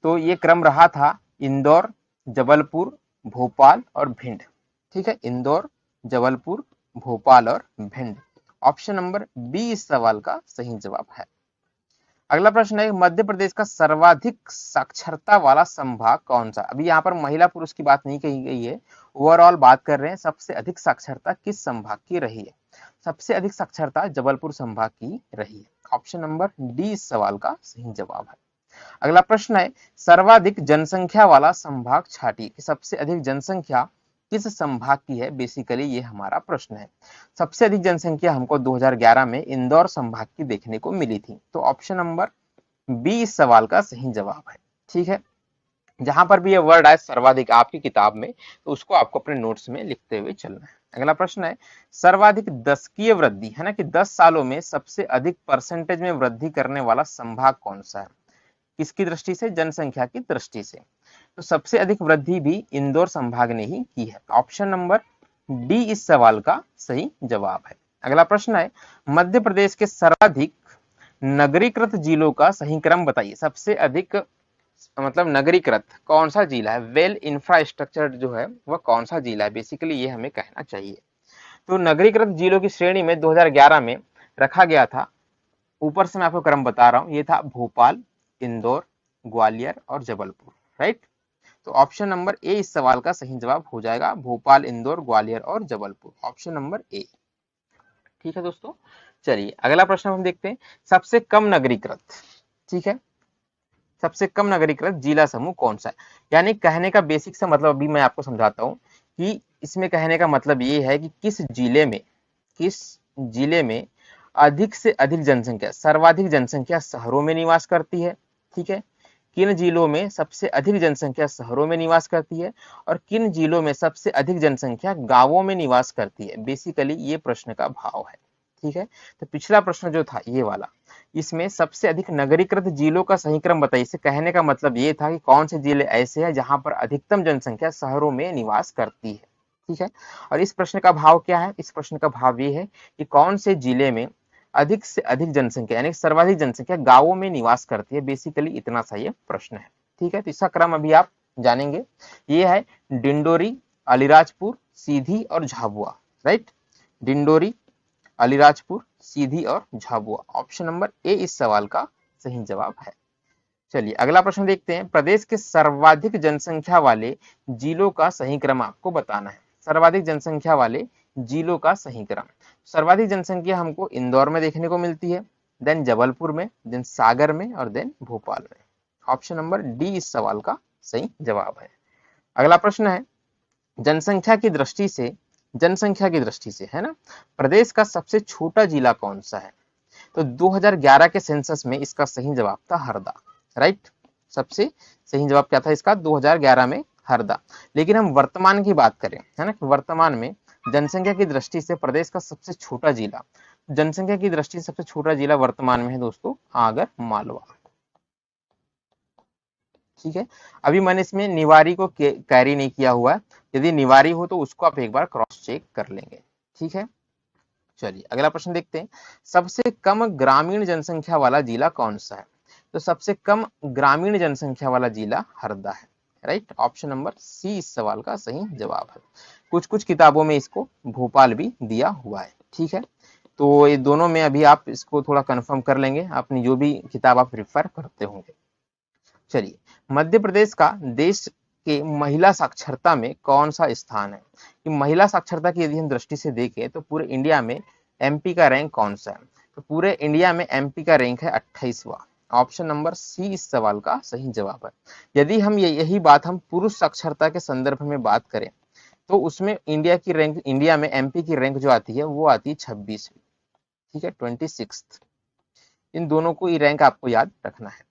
Speaker 1: तो ये क्रम रहा था इंदौर, जबलपुर, भोपाल और भिंड। ठीक है, इंदौर, जबलपुर, भोपाल और भिंड। ऑप्शन नंबर बी इस सवाल का सही जवाब है। अगला प्रश्न है, मध्य प्रदेश का सर्वाधिक साक्षरता वाला संभाग कौन सा। अभी यहाँ पर महिला पुरुष की बात नहीं कही गई है, ओवरऑल बात कर रहे हैं सबसे अधिक साक्षरता किस संभाग की रही है। सबसे अधिक साक्षरता जबलपुर संभाग की रही है। ऑप्शन नंबर डी इस सवाल का सही जवाब है। अगला प्रश्न है, सर्वाधिक जनसंख्या वाला संभाग छाटिए कि सबसे अधिक जनसंख्या किस संभाग की है। बेसिकली ये हमारा प्रश्न है। सबसे अधिक जनसंख्या हमको 2011 में इंदौर संभाग की देखने को मिली थी, तो ऑप्शन नंबर बी इस सवाल का सही जवाब है। ठीक है, जहां पर भी ये वर्ड आए सर्वाधिक आपकी किताब में, तो उसको आपको अपने नोट्स में लिखते हुए चलना है। अगला प्रश्न है, सर्वाधिक दशकीय वृद्धि है ना, कि 10 सालों में सबसे अधिक परसेंटेज में वृद्धि करने वाला संभाग कौन सा है, किसकी दृष्टि से, जनसंख्या की दृष्टि से। तो सबसे अधिक वृद्धि भी इंदौर संभाग ने ही की है। ऑप्शन नंबर डी इस सवाल का सही जवाब है। अगला प्रश्न है, मध्य प्रदेश के सर्वाधिक नगरीकृत जिलों का सही क्रम बताइए। सबसे अधिक मतलब नगरीकृत कौन सा जिला है, वेल इंफ्रास्ट्रक्चर जो है वह कौन सा जिला है, बेसिकली ये हमें कहना चाहिए। तो नगरीकृत जिलों की श्रेणी में 2011 में रखा गया था, ऊपर से मैं आपको क्रम बता रहा हूं, ये था भोपाल, इंदौर, ग्वालियर और जबलपुर, राइट। तो ऑप्शन नंबर ए इस सवाल का सही जवाब हो जाएगा, भोपाल, इंदौर, ग्वालियर और जबलपुर। Option number A. ठीक है दोस्तों, चलिए अगला प्रश्न हम देखते हैं, सबसे कम नगरीकृत। ठीक है, सबसे कम नगरीकृत जिला समूह कौन सा है। यानी कहने का बेसिक सा मतलब अभी मैं आपको समझाता हूं कि इसमें कहने का मतलब ये है कि किस जिले में अधिक से अधिक जनसंख्या, सर्वाधिक जनसंख्या शहरों में निवास करती है। ठीक है, किन जिलों में सबसे अधिक जनसंख्या शहरों में निवास करती है और किन जिलों में सबसे अधिक जनसंख्या गांवों में निवास करती है। बेसिकली ये प्रश्न का भाव है। ठीक है। तो पिछला प्रश्न जो था ये वाला, इसमें सबसे अधिक नगरीकृत जिलों का सही क्रम बताइए। इसे कहने का मतलब ये था कि कौन से जिले ऐसे हैं जहां पर अधिकतम जनसंख्या शहरों में निवास करती है, ठीक है। और इस प्रश्न का भाव क्या है, इस प्रश्न का भाव ये है कि कौन से जिले में अधिक से अधिक जनसंख्या यानी सर्वाधिक जनसंख्या गांवों में निवास करती है। बेसिकली इतना सा ये प्रश्न है, ठीक है। तो इसका क्रम अभी आप जानेंगे। ये है डिंडोरी, अलीराजपुर, सीधी और झाबुआ, राइट। डिंडोरी, अलीराजपुर, सीधी और झाबुआ। ऑप्शन नंबर ए इस सवाल का सही जवाब है। चलिए अगला प्रश्न देखते हैं। प्रदेश के सर्वाधिक जनसंख्या वाले जिलों का सही क्रम आपको बताना है। सर्वाधिक जनसंख्या वाले जिलों का सही क्रम। सर्वाधिक जनसंख्या हमको इंदौर में देखने को मिलती है, देन जबलपुर में, देन सागर में और देन भोपाल में। ऑप्शन नंबर डी इस सवाल का सही जवाब है। अगला प्रश्न है, जनसंख्या की दृष्टि से, जनसंख्या की दृष्टि से है ना, प्रदेश का सबसे छोटा जिला कौन सा है। तो 2011 के सेंसस में इसका सही जवाब था हरदा, राइट। सबसे सही जवाब क्या था इसका 2011 में, हरदा। लेकिन हम वर्तमान की बात करें, है ना, वर्तमान में जनसंख्या की दृष्टि से प्रदेश का सबसे छोटा जिला, जनसंख्या की दृष्टि से सबसे छोटा जिला वर्तमान में है दोस्तों आगर मालवा, ठीक है। अभी मैंने इसमें निवारी को कैरी नहीं किया हुआ है, यदि निवारी हो तो उसको आप एक बार क्रॉस चेक कर लेंगे, ठीक है। चलिए अगला प्रश्न देखते हैं। सबसे कम ग्रामीण जनसंख्या वाला जिला कौन सा है। तो सबसे कम ग्रामीण जनसंख्या वाला जिला हरदा है, राइट। ऑप्शन नंबर सी इस सवाल का सही जवाब है। कुछ कुछ किताबों में इसको भोपाल भी दिया हुआ है, ठीक है। तो ये दोनों में अभी आप इसको थोड़ा कंफर्म कर लेंगे अपनी जो भी किताब आप प्रिफर करते होंगे। चलिए मध्य प्रदेश का देश के महिला साक्षरता में कौन सा स्थान है। कि महिला साक्षरता की यदि हम दृष्टि से देखें तो पूरे इंडिया में एमपी का रैंक कौन सा है। तो पूरे इंडिया में एमपी का रैंक है 28वां। ऑप्शन नंबर सी इस सवाल का सही जवाब है। यदि हम यही बात हम पुरुष साक्षरता के संदर्भ में बात करें तो उसमें इंडिया की रैंक, इंडिया में एमपी की रैंक जो आती है वो आती है 26वीं, ठीक है, 26। इन दोनों को ये रैंक आपको याद रखना है।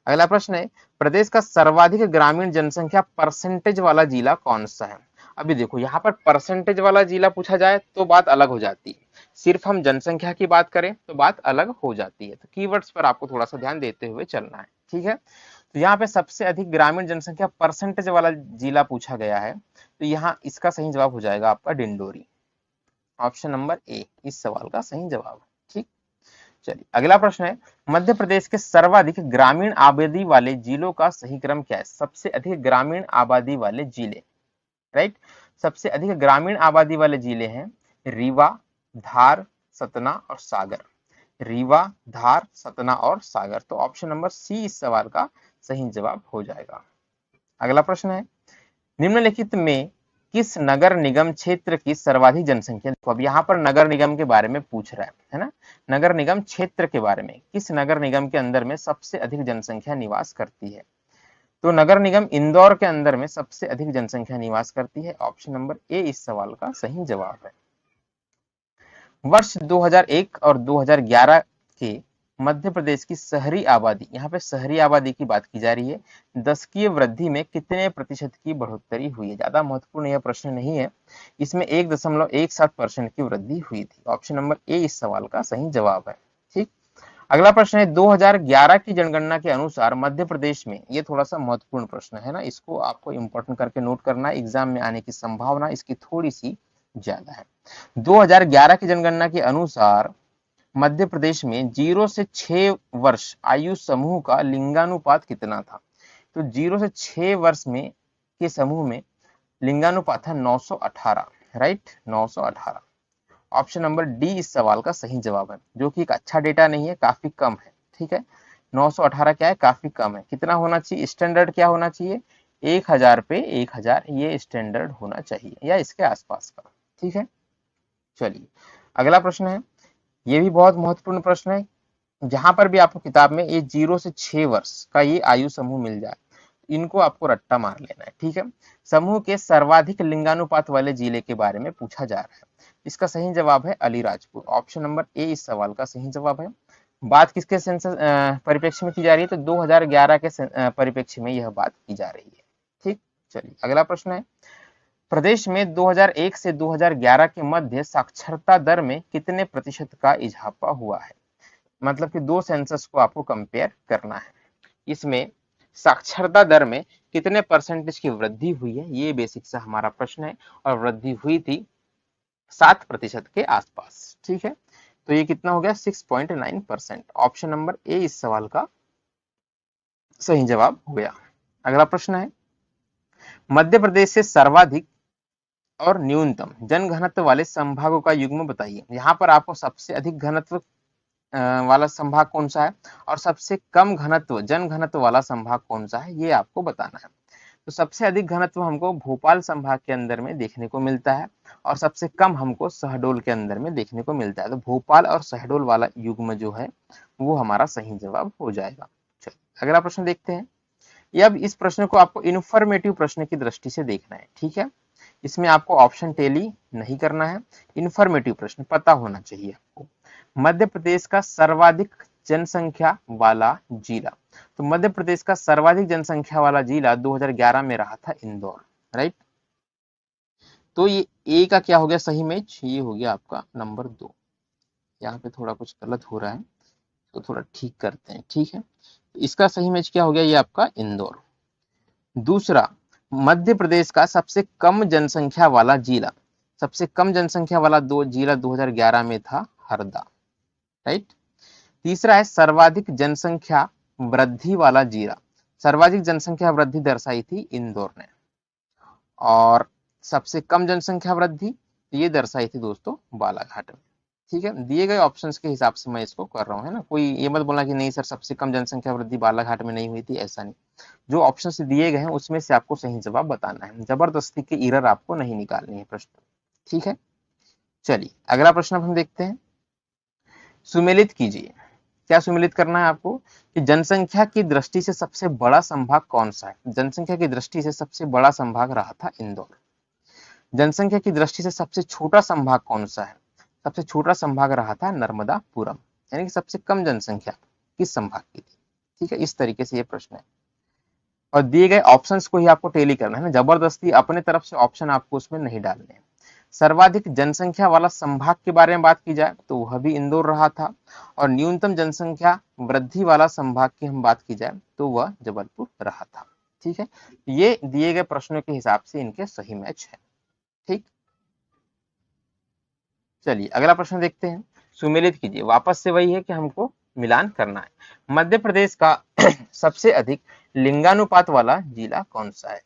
Speaker 1: अगला प्रश्न है, प्रदेश का सर्वाधिक ग्रामीण जनसंख्या परसेंटेज वाला जिला कौन सा है। अभी देखो यहाँ पर परसेंटेज वाला जिला पूछा जाए तो बात अलग हो जाती है, सिर्फ हम जनसंख्या की बात करें तो बात अलग हो जाती है। तो कीवर्ड्स पर आपको थोड़ा सा ध्यान देते हुए चलना है, ठीक है। तो यहाँ पे सबसे अधिक ग्रामीण जनसंख्या परसेंटेज वाला जिला पूछा गया है, तो यहाँ इसका सही जवाब हो जाएगा आपका डिंडोरी। ऑप्शन नंबर ए इस सवाल का सही जवाब है, ठीक। चलिए अगला प्रश्न है, मध्य प्रदेश के सर्वाधिक ग्रामीण आबादी वाले जिलों का सही क्रम क्या है। सबसे अधिक ग्रामीण आबादी वाले जिले, राइट। सबसे अधिक ग्रामीण आबादी वाले जिले हैं रीवा, धार, सतना और सागर। रीवा, धार, सतना और सागर। तो ऑप्शन नंबर सी इस सवाल का सही जवाब हो जाएगा। अगला प्रश्न है, निम्नलिखित में किस नगर निगम क्षेत्र की सर्वाधिक जनसंख्या। देखो अब यहाँ पर नगर निगम के बारे में पूछ रहा है ना, नगर निगम क्षेत्र के बारे में, किस नगर निगम के अंदर में सबसे अधिक जनसंख्या निवास करती है। तो नगर निगम इंदौर के अंदर में सबसे अधिक जनसंख्या निवास करती है। ऑप्शन नंबर ए इस सवाल का सही जवाब है। वर्ष 2001 और 2011 के मध्य प्रदेश की शहरी आबादी, यहाँ पे शहरी आबादी की बात की जा रही है, दशकीय वृद्धि में कितने प्रतिशत की बढ़ोतरी हुई है। ज्यादा महत्वपूर्ण यह प्रश्न नहीं है, इसमें 1.17% की वृद्धि हुई थी। ऑप्शन नंबर ए इस सवाल का सही जवाब है, ठीक। अगला प्रश्न है, 2011 की जनगणना के अनुसार मध्य प्रदेश में, ये थोड़ा सा महत्वपूर्ण प्रश्न है ना, इसको आपको इंपॉर्टेंट करके नोट करना है, एग्जाम में आने की संभावना इसकी थोड़ी सी ज्यादा है। 2011 की जनगणना के अनुसार मध्य प्रदेश में 0 से 6 वर्ष आयु समूह का लिंगानुपात कितना था। तो 0 से 6 वर्ष में के समूह में लिंगानुपात है 918, राइट, 918। ऑप्शन नंबर डी इस सवाल का सही जवाब है, जो कि एक अच्छा डेटा नहीं है, काफी कम है, ठीक है। 918 क्या है, काफी कम है। कितना होना चाहिए, स्टैंडर्ड क्या होना चाहिए, 1000 पे 1000, ये स्टैंडर्ड होना चाहिए या इसके आसपास का, ठीक है। चलिए अगला प्रश्न है, ये भी बहुत महत्वपूर्ण प्रश्न है। जहां पर भी आपको किताब में ये 0 से 6 वर्ष का ये आयु समूह मिल जाए, इनको आपको रट्टा मार लेना है, ठीक है। समूह के सर्वाधिक लिंगानुपात वाले जिले के बारे में पूछा जा रहा है। इसका सही जवाब है अलीराजपुर। ऑप्शन नंबर ए इस सवाल का सही जवाब है। बात किसके सेंसस परिप्रेक्ष्य में की जा रही है, तो 2011 के परिप्रेक्ष्य में यह बात की जा रही है, ठीक। चलिए अगला प्रश्न है, प्रदेश में 2001 से 2011 के मध्य साक्षरता दर में कितने प्रतिशत का इजाफा हुआ है? मतलब कि दो सेंसस को आपको कंपेयर करना है, इसमें साक्षरता दर में कितने परसेंटेज की वृद्धि हुई है, ये बेसिक सा हमारा प्रश्न है। और वृद्धि हुई थी 7% के आसपास। ठीक है, तो ये कितना हो गया 6.9%। ऑप्शन नंबर ए इस सवाल का सही जवाब हो गया। अगला प्रश्न है, मध्य प्रदेश से सर्वाधिक और न्यूनतम जनघनत्व वाले संभागों का युग्म बताइए। यहाँ पर आपको सबसे अधिक घनत्व वाला संभाग कौन सा है और सबसे कम घनत्व जन घनत्व वाला संभाग कौन सा है, ये आपको बताना है। तो सबसे अधिक घनत्व हमको भोपाल संभाग के अंदर में देखने को मिलता है और सबसे कम हमको शहडोल के अंदर में देखने को मिलता है। तो भोपाल और शहडोल वाला युग्म जो है वो हमारा सही जवाब हो जाएगा। चलिए अगला प्रश्न देखते हैं। ये अब इस प्रश्न को आपको इन्फॉर्मेटिव प्रश्न की दृष्टि से देखना है। ठीक है, इसमें आपको ऑप्शन टैली नहीं करना है, इन्फॉर्मेटिव प्रश्न पता होना चाहिए आपको। मध्य प्रदेश का सर्वाधिक जनसंख्या वाला जिला, तो मध्य प्रदेश का सर्वाधिक जनसंख्या वाला जिला 2011 में रहा था इंदौर, राइट। तो ये ए का क्या हो गया सही मैच, ये हो गया आपका नंबर 2। यहाँ पे थोड़ा कुछ गलत हो रहा है तो थोड़ा ठीक करते हैं। ठीक है, इसका सही मैच क्या हो गया, ये आपका इंदौर। दूसरा, मध्य प्रदेश का सबसे कम जनसंख्या वाला जिला, सबसे कम जनसंख्या वाला जिला 2011 में था हरदा, राइट। तीसरा है सर्वाधिक जनसंख्या वृद्धि वाला जिला, सर्वाधिक जनसंख्या वृद्धि दर्शाई थी इंदौर ने। और सबसे कम जनसंख्या वृद्धि ये दर्शाई थी दोस्तों बालाघाट में। ठीक है, दिए गए ऑप्शंस के हिसाब से मैं इसको कर रहा हूँ, है ना। कोई ये मत बोलना कि नहीं सर सबसे कम जनसंख्या वृद्धि बालाघाट में नहीं हुई थी, ऐसा नहीं। जो ऑप्शन दिए गए हैं उसमें से आपको सही जवाब बताना है, जबरदस्ती की एरर आपको नहीं निकालनी है प्रश्न। ठीक है, चलिए अगला प्रश्न हम देखते हैं। सुमेलित कीजिए, क्या सुमेलित करना है आपको कि जनसंख्या की दृष्टि से सबसे बड़ा संभाग कौन सा है। जनसंख्या की दृष्टि से सबसे बड़ा संभाग रहा था इंदौर। जनसंख्या की दृष्टि से सबसे छोटा संभाग कौन सा है, सबसे छोटा संभाग रहा था नर्मदापुरम। यानी कि सबसे कम जनसंख्या किस संभाग की थी। ठीक है, इस तरीके से ये प्रश्न है और दिए गए ऑप्शंस को ही आपको टैली करना है ना, जबरदस्ती अपने तरफ से ऑप्शन आपको उसमें नहीं डालने हैं। सर्वाधिक जनसंख्या वाला संभाग के बारे में बात की जाए तो वह भी इंदौर रहा था और न्यूनतम जनसंख्या वृद्धि वाला संभाग की हम बात की जाए तो वह जबलपुर रहा था। ठीक है, ये दिए गए प्रश्नों के हिसाब से इनके सही मैच है। ठीक, चलिए अगला प्रश्न देखते हैं। सुमेलित कीजिए, वापस से वही है कि हमको मिलान करना है। मध्य प्रदेश का सबसे अधिक लिंगानुपात वाला जिला कौन सा है।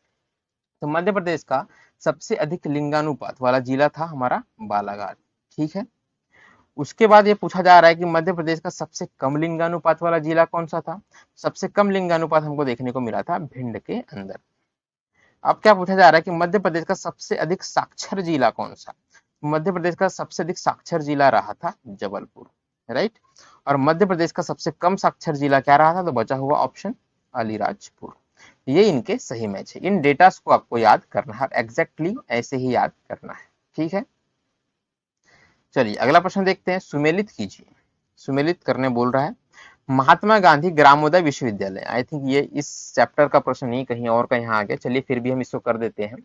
Speaker 1: तो मध्य प्रदेश का सबसे अधिक लिंगानुपात वाला जिला था हमारा बालाघाट। ठीक है, उसके बाद ये पूछा जा रहा है कि मध्य प्रदेश का सबसे कम लिंगानुपात वाला जिला कौन सा था। सबसे कम लिंगानुपात हमको देखने को मिला था भिंड के अंदर। अब क्या पूछा जा रहा है कि मध्य प्रदेश का सबसे अधिक साक्षर जिला कौन सा। मध्य प्रदेश का सबसे अधिक साक्षर जिला रहा था जबलपुर, राइट। और मध्य प्रदेश का सबसे कम साक्षर जिला क्या रहा था, तो बचा हुआ ऑप्शन अलीराजपुर। ये इनके सही मैच है। इन डेटा को आपको याद करना है, एग्जैक्टली ऐसे ही याद करना है। ठीक है, चलिए अगला प्रश्न देखते हैं। सुमेलित कीजिए, सुमेलित करने बोल रहा है। महात्मा गांधी ग्रामोदय विश्वविद्यालय, आई थिंक ये इस चैप्टर का प्रश्न नहीं, कहीं और का यहाँ आ गया। चलिए फिर भी हम इसको कर देते हैं।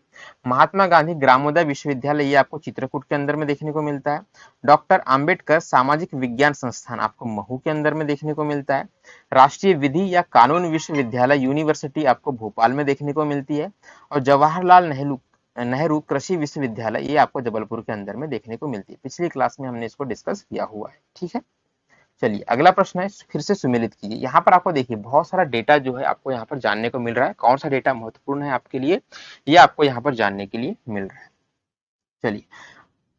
Speaker 1: महात्मा गांधी ग्रामोदय विश्वविद्यालय ये आपको चित्रकूट के अंदर में देखने को मिलता है। डॉक्टर आम्बेडकर सामाजिक विज्ञान संस्थान आपको महू के अंदर में देखने को मिलता है। राष्ट्रीय विधि या कानून विश्वविद्यालय यूनिवर्सिटी आपको भोपाल में देखने को मिलती है। और जवाहरलाल नेहरू कृषि विश्वविद्यालय ये आपको जबलपुर के अंदर में देखने को मिलती है। पिछली क्लास में हमने इसको डिस्कस किया हुआ है। ठीक है, चलिए अगला प्रश्न है, फिर से सुमेलित कीजिए। यहाँ पर आपको देखिए बहुत सारा डेटा जो है आपको यहाँ पर जानने को मिल रहा है। कौन सा डेटा महत्वपूर्ण है आपके लिए, ये आपको यहाँ पर जानने के लिए मिल रहा है। चलिए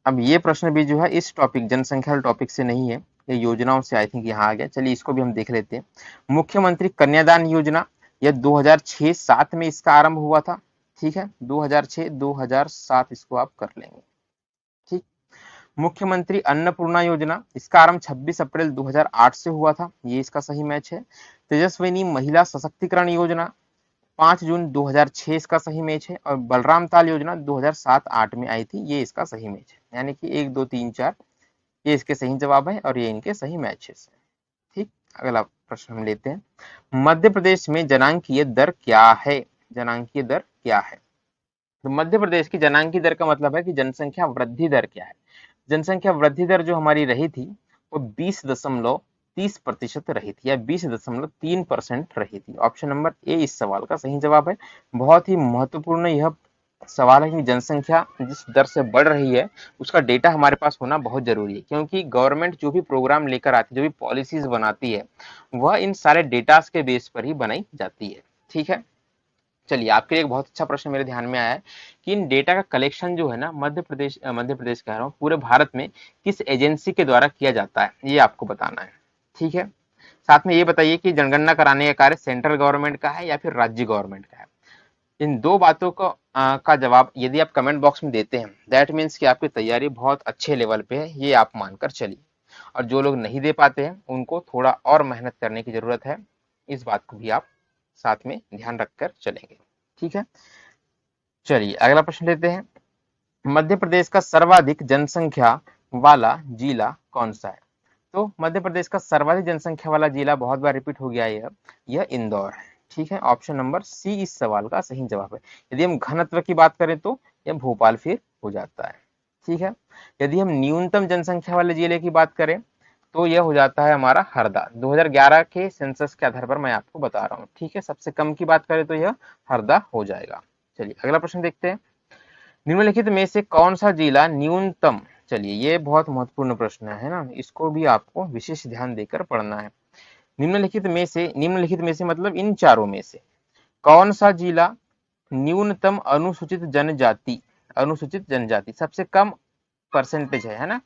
Speaker 1: अब ये प्रश्न भी जो है इस टॉपिक जनसंख्या टॉपिक से नहीं है, ये योजनाओं से आई थिंक यहाँ आ गया। चलिए इसको भी हम देख लेते हैं। मुख्यमंत्री कन्यादान योजना यह 2006-07 में इसका आरंभ हुआ था। ठीक है, 2006-2007 इसको आप कर लेंगे। ठीक, मुख्यमंत्री अन्नपूर्णा योजना इसका आरंभ 26 अप्रैल 2008 से हुआ था, ये इसका सही मैच है। तेजस्विनी महिला सशक्तिकरण योजना 5 जून 2006 इसका सही मैच है। और बलराम ताल योजना 2007-08 में आई थी, ये इसका सही मैच है। यानी कि 1 2 3 4 ये इसके सही जवाब है और ये इनके सही मैचेस है। ठीक, अगला प्रश्न हम लेते हैं। मध्य प्रदेश में जनांकीय दर क्या है, जनांकीय दर क्या है। तो मध्य प्रदेश की जनांकी दर का मतलब है कि जनसंख्या वृद्धि दर क्या है। जनसंख्या वृद्धि दर जो हमारी रही थी वो 20.30% रही थी या 20.3% रही थी। ऑप्शन नंबर ए इस सवाल का सही जवाब है। बहुत ही महत्वपूर्ण यह सवाल है कि जनसंख्या जिस दर से बढ़ रही है उसका डेटा हमारे पास होना बहुत जरूरी है, क्योंकि गवर्नमेंट जो भी प्रोग्राम लेकर आती है, जो भी पॉलिसीज बनाती है, वह इन सारे डेटास के बेस पर ही बनाई जाती है। ठीक है, चलिए आपके लिए एक बहुत अच्छा प्रश्न मेरे ध्यान में आया है कि इन डेटा का कलेक्शन जो है ना मध्य प्रदेश कह रहा हूँ, पूरे भारत में किस एजेंसी के द्वारा किया जाता है, ये आपको बताना है। ठीक है, साथ में ये बताइए कि जनगणना कराने का कार्य सेंट्रल गवर्नमेंट का है या फिर राज्य गवर्नमेंट का है। इन दो बातों को का जवाब यदि आप कमेंट बॉक्स में देते हैं, दैट मीन्स कि आपकी तैयारी बहुत अच्छे लेवल पे है, ये आप मानकर चलिए। और जो लोग नहीं दे पाते हैं उनको थोड़ा और मेहनत करने की जरूरत है, इस बात को भी आप साथ में ध्यान रखकर चलेंगे। ठीक है, चलिए अगला प्रश्न लेते हैं। मध्य प्रदेश का सर्वाधिक जनसंख्या वाला जिला कौन सा है? तो मध्य प्रदेश का सर्वाधिक जनसंख्या वाला जिला बहुत बार रिपीट हो गया है, यह इंदौर है। ठीक है, ऑप्शन नंबर सी इस सवाल का सही जवाब है। यदि हम घनत्व की बात करें तो यह भोपाल फिर हो जाता है। ठीक है, यदि हम न्यूनतम जनसंख्या वाले जिले की बात करें तो यह हो जाता है हमारा हरदा। 2011 के सेंसस के आधार पर मैं आपको बता रहा हूँ। ठीक है, सबसे कम की बात करें तो यह हरदा हो जाएगा। चलिए अगला प्रश्न देखते हैं। निम्नलिखित में से कौन सा जिला न्यूनतम, चलिए ये बहुत महत्वपूर्ण प्रश्न है ना, इसको भी आपको विशेष ध्यान देकर पढ़ना है। निम्नलिखित में से मतलब इन चारों में से कौन सा जिला न्यूनतम अनुसूचित जनजाति सबसे कम परसेंटेज है ना,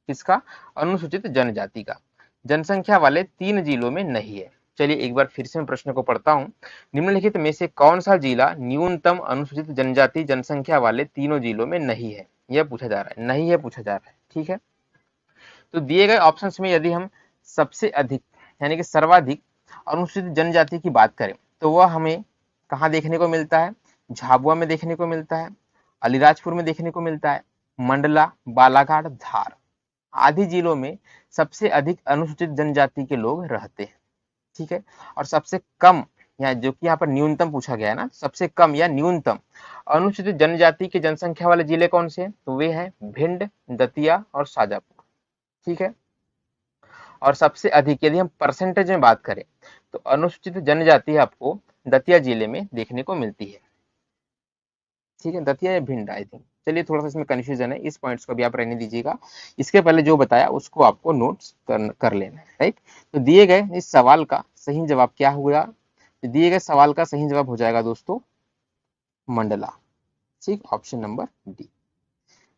Speaker 1: किसका? अनुसूचित जनजाति का जनसंख्या वाले 3 जिलों में नहीं है। चलिए एक बार फिर से मैं प्रश्न को पढ़ता हूं। निम्नलिखित में से कौन सा जिला न्यूनतम अनुसूचित जनजाति जनसंख्या वाले तीनों जिलों में नहीं है, यह पूछा जा रहा है, नहीं है पूछा जा रहा है। ठीक है, तो दिए गए ऑप्शंस में यदि हम सबसे अधिक यानी कि सर्वाधिक अनुसूचित जनजाति की बात करें तो वह हमें कहाँ देखने को मिलता है? झाबुआ में देखने को मिलता है, अलीराजपुर में देखने को मिलता है, मंडला, बालाघाट, धार आदि जिलों में सबसे अधिक अनुसूचित जनजाति के लोग रहते हैं। ठीक है, और सबसे कम या जो कि यहाँ पर न्यूनतम पूछा गया है ना, सबसे कम या न्यूनतम अनुसूचित जनजाति की जनसंख्या वाले जिले कौन से हैं? तो वे हैं भिंड, दतिया और शाजापुर। ठीक है, और सबसे अधिक यदि हम परसेंटेज में बात करें तो अनुसूचित जनजाति आपको दतिया जिले में देखने को मिलती है। ठीक है, दतिया या भिंड आई थिंक, चलिए थोड़ा सा इसमें कंफ्यूजन है, इस पॉइंट्स को भी आप रहने दीजिएगा। इसके पहले जो बताया उसको आपको नोट्स कर लेना है, राइट। तो दिए गए इस सवाल का सही जवाब क्या हुआ? दिए गए सवाल का सही जवाब हो जाएगा दोस्तों मंडला। ठीक, option number D.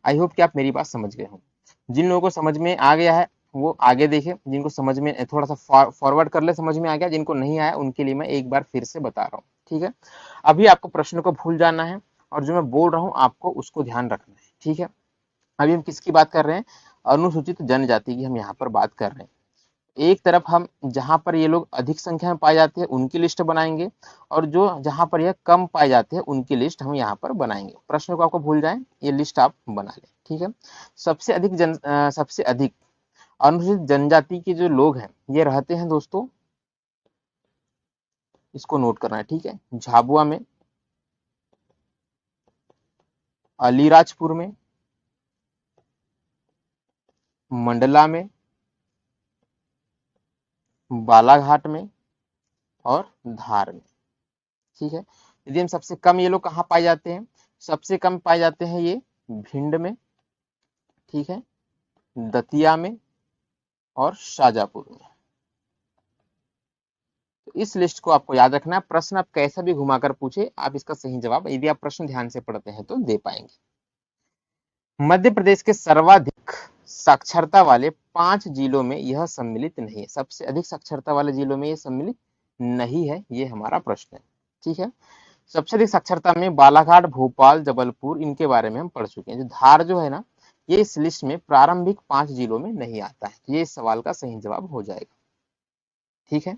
Speaker 1: I hope कि आप मेरी बात समझ गए हो। जिन लोगों को समझ में आ गया है वो आगे देखे, जिनको समझ में थोड़ा सा फॉरवर्ड कर ले, समझ में आ गया, जिनको नहीं आया उनके लिए मैं एक बार फिर से बता रहा हूँ। ठीक है, अभी आपको प्रश्न को भूल जाना है और जो मैं बोल रहा हूँ आपको उसको ध्यान रखना है। ठीक है, अभी हम किसकी बात कर रहे हैं? अनुसूचित जनजाति की हम यहाँ पर बात कर रहे हैं। एक तरफ हम जहां पर ये लोग अधिक संख्या में पाए जाते हैं उनकी लिस्ट बनाएंगे, और जो जहां पर यह कम पाए जाते हैं उनकी लिस्ट हम यहाँ पर बनाएंगे। प्रश्न को आपको भूल जाए, ये लिस्ट आप बना लें। ठीक है, सबसे अधिक अनुसूचित जनजाति के जो लोग हैं ये रहते हैं दोस्तों, इसको नोट करना है। ठीक है, झाबुआ में, अलीराजपुर में, मंडला में, बालाघाट में और धार में। ठीक है, यदि हम सबसे कम ये लोग कहाँ पाए जाते हैं? सबसे कम पाए जाते हैं ये भिंड में, ठीक है, दतिया में और शाजापुर में। तो इस लिस्ट को आपको याद रखना है। प्रश्न आप कैसा भी घुमाकर पूछे, आप इसका सही जवाब यदि आप प्रश्न ध्यान से पढ़ते हैं तो दे पाएंगे। मध्य प्रदेश के सर्वाधिक साक्षरता वाले 5 जिलों में यह सम्मिलित नहीं है। सबसे अधिक साक्षरता वाले जिलों में यह सम्मिलित नहीं है, ये हमारा प्रश्न है। ठीक है, सबसे अधिक साक्षरता में बालाघाट, भोपाल, जबलपुर, इनके बारे में हम पढ़ चुके हैं। जो धार जो है ना, ये इस लिस्ट में प्रारंभिक 5 जिलों में नहीं आता है। ये इस सवाल का सही जवाब हो जाएगा। ठीक है,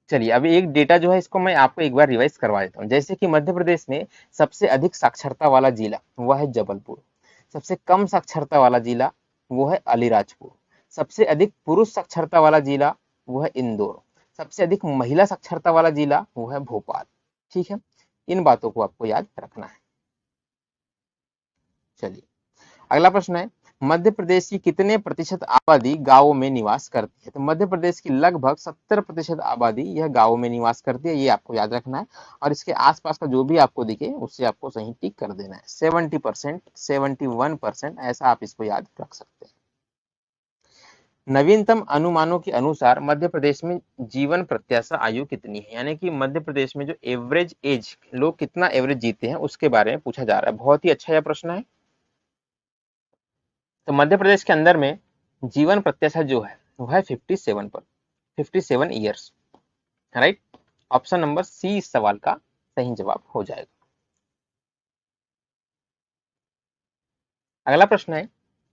Speaker 1: चलिए अभी एक डेटा जो है इसको मैं आपको एक बार रिवाइज करवा देता हूँ। जैसे कि मध्य प्रदेश में सबसे अधिक साक्षरता वाला जिला वह है जबलपुर, सबसे कम साक्षरता वाला जिला वो है अलीराजपुर, सबसे अधिक पुरुष साक्षरता वाला जिला वो है इंदौर, सबसे अधिक महिला साक्षरता वाला जिला वो है भोपाल। ठीक है, इन बातों को आपको याद रखना है। चलिए अगला प्रश्न है, मध्य प्रदेश की कितने प्रतिशत आबादी गांवों में निवास करती है? तो मध्य प्रदेश की लगभग 70% आबादी यह गांवों में निवास करती है, ये आपको याद रखना है। और इसके आसपास का जो भी आपको दिखे उससे आपको सही टिक कर देना है। 70%, 71%, ऐसा आप इसको याद रख सकते हैं। नवीनतम अनुमानों के अनुसार मध्य प्रदेश में जीवन प्रत्याशा आयु कितनी है? यानी कि मध्य प्रदेश में जो एवरेज एज, लोग कितना एवरेज जीते हैं उसके बारे में पूछा जा रहा है। बहुत ही अच्छा यह प्रश्न है। तो मध्य प्रदेश के अंदर में जीवन प्रत्याशा जो है वो है 57 years, right. Option number c इस सवाल का सही जवाब हो जाएगा। अगला प्रश्न है,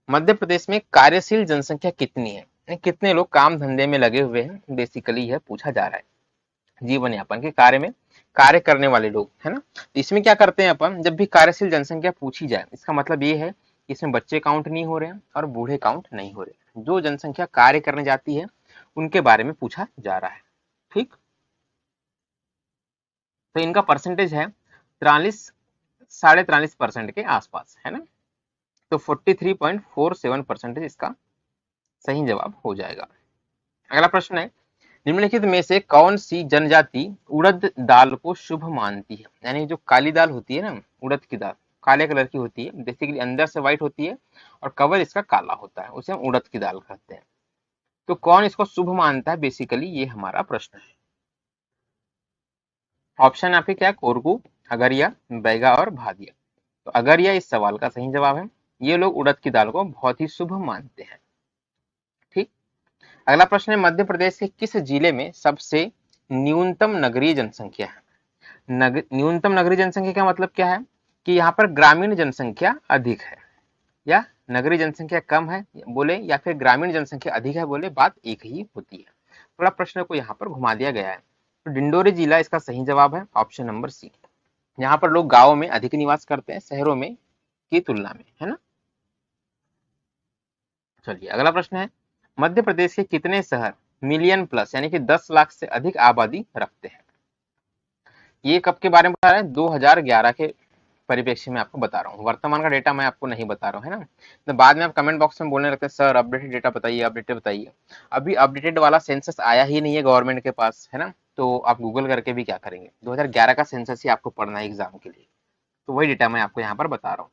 Speaker 1: मध्य प्रदेश में कार्यशील जनसंख्या कितनी है? कितने लोग काम धंधे में लगे हुए हैं, बेसिकली यह पूछा जा रहा है। जीवन यापन के कार्य में कार्य करने वाले लोग, है ना। तो इसमें क्या करते हैं अपन, जब भी कार्यशील जनसंख्या पूछी जाए इसका मतलब ये है कि इसमें बच्चे काउंट नहीं हो रहे हैं और बूढ़े काउंट नहीं हो रहे। जो जनसंख्या कार्य करने जाती है उनके बारे में पूछा जा रहा है, ठीक। तो इनका परसेंटेज है 43, 43.5% के आसपास, है ना। तो 43.47% इसका सही जवाब हो जाएगा। अगला प्रश्न है, निम्नलिखित में से कौन सी जनजाति उड़द दाल को शुभ मानती है? यानी जो काली दाल होती है ना, उड़द की दाल काले कलर की होती है, बेसिकली अंदर से व्हाइट होती है और कवर इसका काला होता है, उसे हम उड़द की दाल कहते हैं। तो कौन इसको शुभ मानता है, बेसिकली ये हमारा प्रश्न है। ऑप्शन आपके क्या है, कोरगू, अगरिया, बैगा और भादिया। तो अगरिया इस सवाल का सही जवाब है। ये लोग उड़द की दाल को बहुत ही शुभ मानते हैं, ठीक। अगला प्रश्न है, मध्य प्रदेश के किस जिले में सबसे न्यूनतम नगरीय जनसंख्या है? न्यूनतम नगरीय जनसंख्या का मतलब क्या है कि यहाँ पर ग्रामीण जनसंख्या अधिक है या नगरीय जनसंख्या कम है बोले, या फिर ग्रामीण जनसंख्या अधिक है बोले, बात एक ही होती है। थोड़ा प्रश्न को यहाँ पर घुमा दिया गया है। तो डिंडोरी जिला इसका सही जवाब है, ऑप्शन नंबर सी। यहाँ पर लोग गाँव में अधिक निवास करते हैं शहरों में की तुलना में, है ना। चलिए अगला प्रश्न है, मध्य प्रदेश के कितने शहर मिलियन प्लस यानी कि 10 लाख से अधिक आबादी रखते हैं? ये कब के बारे में बता रहे हैं, 2011 के परिप्रेक्ष्य में आपको बता रहा हूँ। वर्तमान का डेटा मैं आपको नहीं बता रहा हूँ, है ना। तो बाद में आप कमेंट बॉक्स में बोलने लगते हैं सर अपडेटेड डेटा बताइए, अपडेटेड बताइए। अभी अपडेटेड वाला सेंसस आया ही नहीं है गवर्नमेंट के पास, है ना। तो आप गूगल करके भी क्या करेंगे, 2011 का सेंसस ही आपको पढ़ना है एग्जाम के लिए। तो वही डेटा मैं आपको यहाँ पर बता रहा हूँ।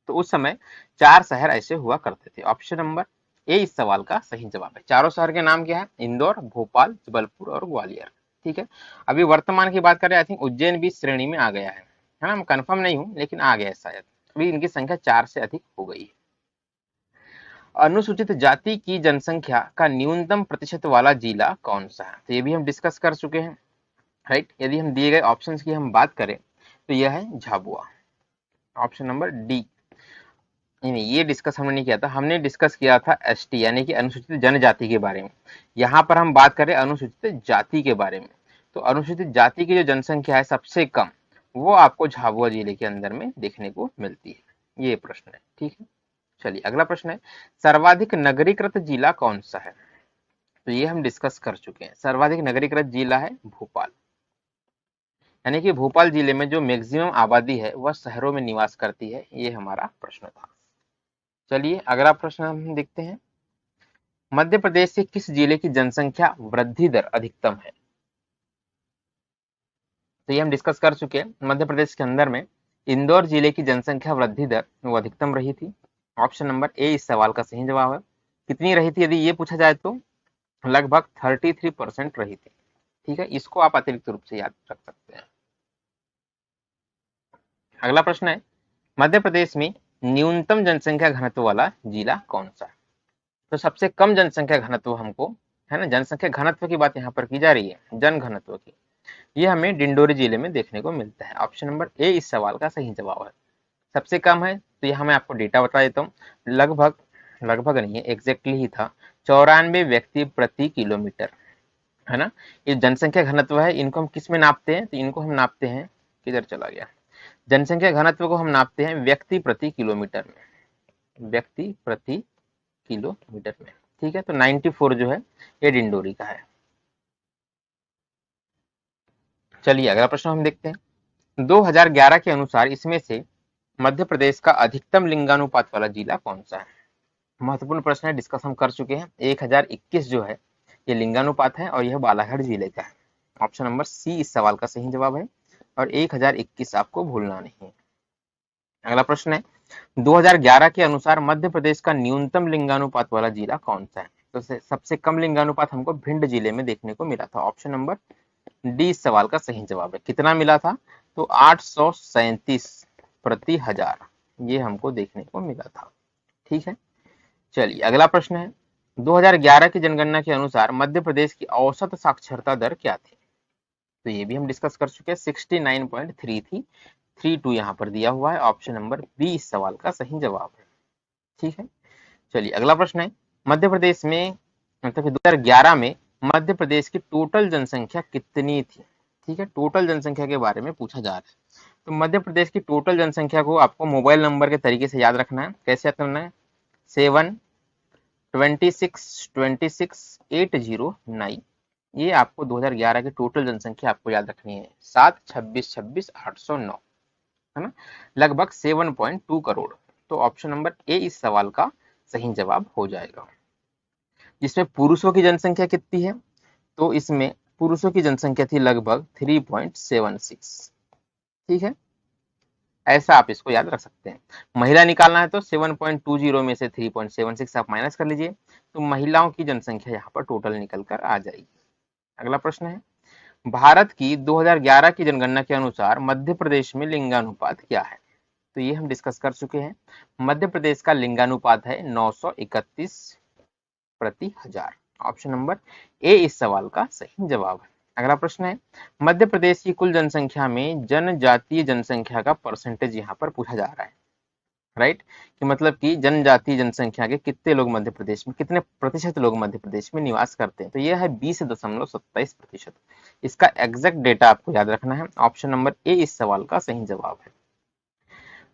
Speaker 1: तो उस समय 4 शहर ऐसे हुआ करते थे। ऑप्शन नंबर ए इस सवाल का सही जवाब है। चारों शहर के नाम क्या है, इंदौर, भोपाल, जबलपुर और ग्वालियर, ठीक है। अभी वर्तमान की बात करें, आई थिंक उज्जैन भी इस श्रेणी में आ गया है ना। मैं कंफर्म नहीं हूँ लेकिन आ गया है शायद। अभी इनकी संख्या 4 से अधिक हो गई है। अनुसूचित जाति की जनसंख्या का न्यूनतम प्रतिशत वाला जिला कौन सा है? तो ये भी हम डिस्कस कर चुके हैं, राइट। यदि हम दिए गए ऑप्शंस की हम बात करें तो यह है झाबुआ, ऑप्शन नंबर डी। नहीं, ये डिस्कस हमने नहीं किया था, हमने डिस्कस किया था एसटी यानी कि अनुसूचित जनजाति के बारे में। यहाँ पर हम बात करें अनुसूचित जाति के बारे में। तो अनुसूचित जाति की जो जनसंख्या है सबसे कम, वो आपको झाबुआ जिले के अंदर में देखने को मिलती है। ये प्रश्न है, ठीक है। चलिए अगला प्रश्न है, सर्वाधिक नगरीकृत जिला कौन सा है? तो ये हम डिस्कस कर चुके हैं। सर्वाधिक नगरीकृत जिला है भोपाल, यानी कि भोपाल जिले में जो मैक्सिमम आबादी है वह शहरों में निवास करती है। ये हमारा प्रश्न था। चलिए अगला प्रश्न हम देखते हैं, मध्य प्रदेश के किस जिले की जनसंख्या वृद्धि दर अधिकतम है? तो ये हम डिस्कस कर चुके हैं। मध्य प्रदेश के अंदर में इंदौर जिले की जनसंख्या वृद्धि दर वो अधिकतम रही थी। ऑप्शन नंबर ए इस सवाल का सही जवाब है। कितनी रही थी यदि ये पूछा जाए तो लगभग 33% रही थी, ठीक है। इसको आप अतिरिक्त रूप से याद रख सकते हैं। अगला प्रश्न है, मध्य प्रदेश में न्यूनतम जनसंख्या घनत्व वाला जिला कौन सा है? तो सबसे कम जनसंख्या घनत्व हमको, है ना, जनसंख्या घनत्व की बात यहाँ पर की जा रही है, जन घनत्व की, ये हमें डिंडोरी जिले में देखने को मिलता है। ऑप्शन नंबर ए इस सवाल का सही जवाब है। सबसे कम है तो यहाँ मैं आपको डेटा बता देता हूँ। लगभग, लगभग नहीं है, एग्जैक्टली ही था 94 व्यक्ति प्रति किलोमीटर, है ना। ये जनसंख्या घनत्व है, इनको हम किस में नापते हैं? तो इनको हम नापते हैं, किधर चला गया, जनसंख्या घनत्व को हम नापते हैं व्यक्ति प्रति किलोमीटर में, व्यक्ति प्रति किलोमीटर में, ठीक है। तो 94 जो है ये डिंडोरी का है। चलिए अगला प्रश्न हम देखते हैं, 2011 के अनुसार इसमें से मध्य प्रदेश का अधिकतम लिंगानुपात वाला जिला कौन सा है? महत्वपूर्ण प्रश्न है, डिस्कस हम कर चुके हैं। 1021 जो है ये लिंगानुपात है और यह बालाघाट जिले का है। ऑप्शन नंबर सी इस सवाल का सही जवाब है और 1021 आपको भूलना नहीं है। अगला प्रश्न है, 2011 के अनुसार मध्य प्रदेश का न्यूनतम लिंगानुपात वाला जिला कौन सा है? तो सबसे कम लिंगानुपात हमको भिंड जिले में देखने को मिला था। ऑप्शन नंबर डी इस सवाल का सही जवाब है। कितना मिला था? तो 837 प्रति हजार ये हमको देखने को मिला था। ठीक है, चलिए अगला प्रश्न है, 2011 की जनगणना के अनुसार मध्य प्रदेश की औसत साक्षरता दर क्या थी? तो ये भी हम डिस्कस कर चुके हैं, 69.3 थी। 32 यहाँ पर दिया हुआ है। ऑप्शन नंबर बी इस सवाल का सही जवाब है। ठीक है, चलिए अगला प्रश्न है, मध्य प्रदेश में मतलब कि 2011 में मध्य प्रदेश की टोटल जनसंख्या कितनी थी? ठीक है, टोटल जनसंख्या के बारे में पूछा जा रहा है। तो मध्य प्रदेश की टोटल जनसंख्या को आपको मोबाइल नंबर के तरीके से याद रखना है। कैसे याद करना है? 7262809 ये आपको 2011 की टोटल जनसंख्या आपको याद रखनी है। 7262809 है ना, लगभग 7.2 करोड़। तो ऑप्शन नंबर ए इस सवाल का सही जवाब हो जाएगा। जिसमें पुरुषों की जनसंख्या कितनी है? तो इसमें पुरुषों की जनसंख्या थी लगभग 3.76। ठीक है, ऐसा आप इसको याद रख सकते हैं। महिला निकालना है तो 7.20 में से 3.76 आप माइनस कर लीजिए, तो महिलाओं की जनसंख्या यहाँ पर टोटल निकल कर आ जाएगी। अगला प्रश्न है, भारत की 2011 की जनगणना के अनुसार मध्य प्रदेश में लिंगानुपात क्या है? तो ये हम डिस्कस कर चुके हैं। मध्य प्रदेश का लिंगानुपात है 931 प्रति हजार। ऑप्शन नंबर ए इस सवाल का सही जवाब है। अगला प्रश्न है, मध्य प्रदेश की कुल जनसंख्या में जनजातीय जनसंख्या का परसेंटेज यहाँ पर पूछा जा रहा है। राइट, कि मतलब कि जनजातीय जनसंख्या के कितने लोग मध्य प्रदेश में, कितने प्रतिशत लोग मध्य प्रदेश में निवास करते हैं? तो यह है 20.27%। इसका एग्जैक्ट डेटा आपको याद रखना है। ऑप्शन नंबर ए इस सवाल का सही जवाब है।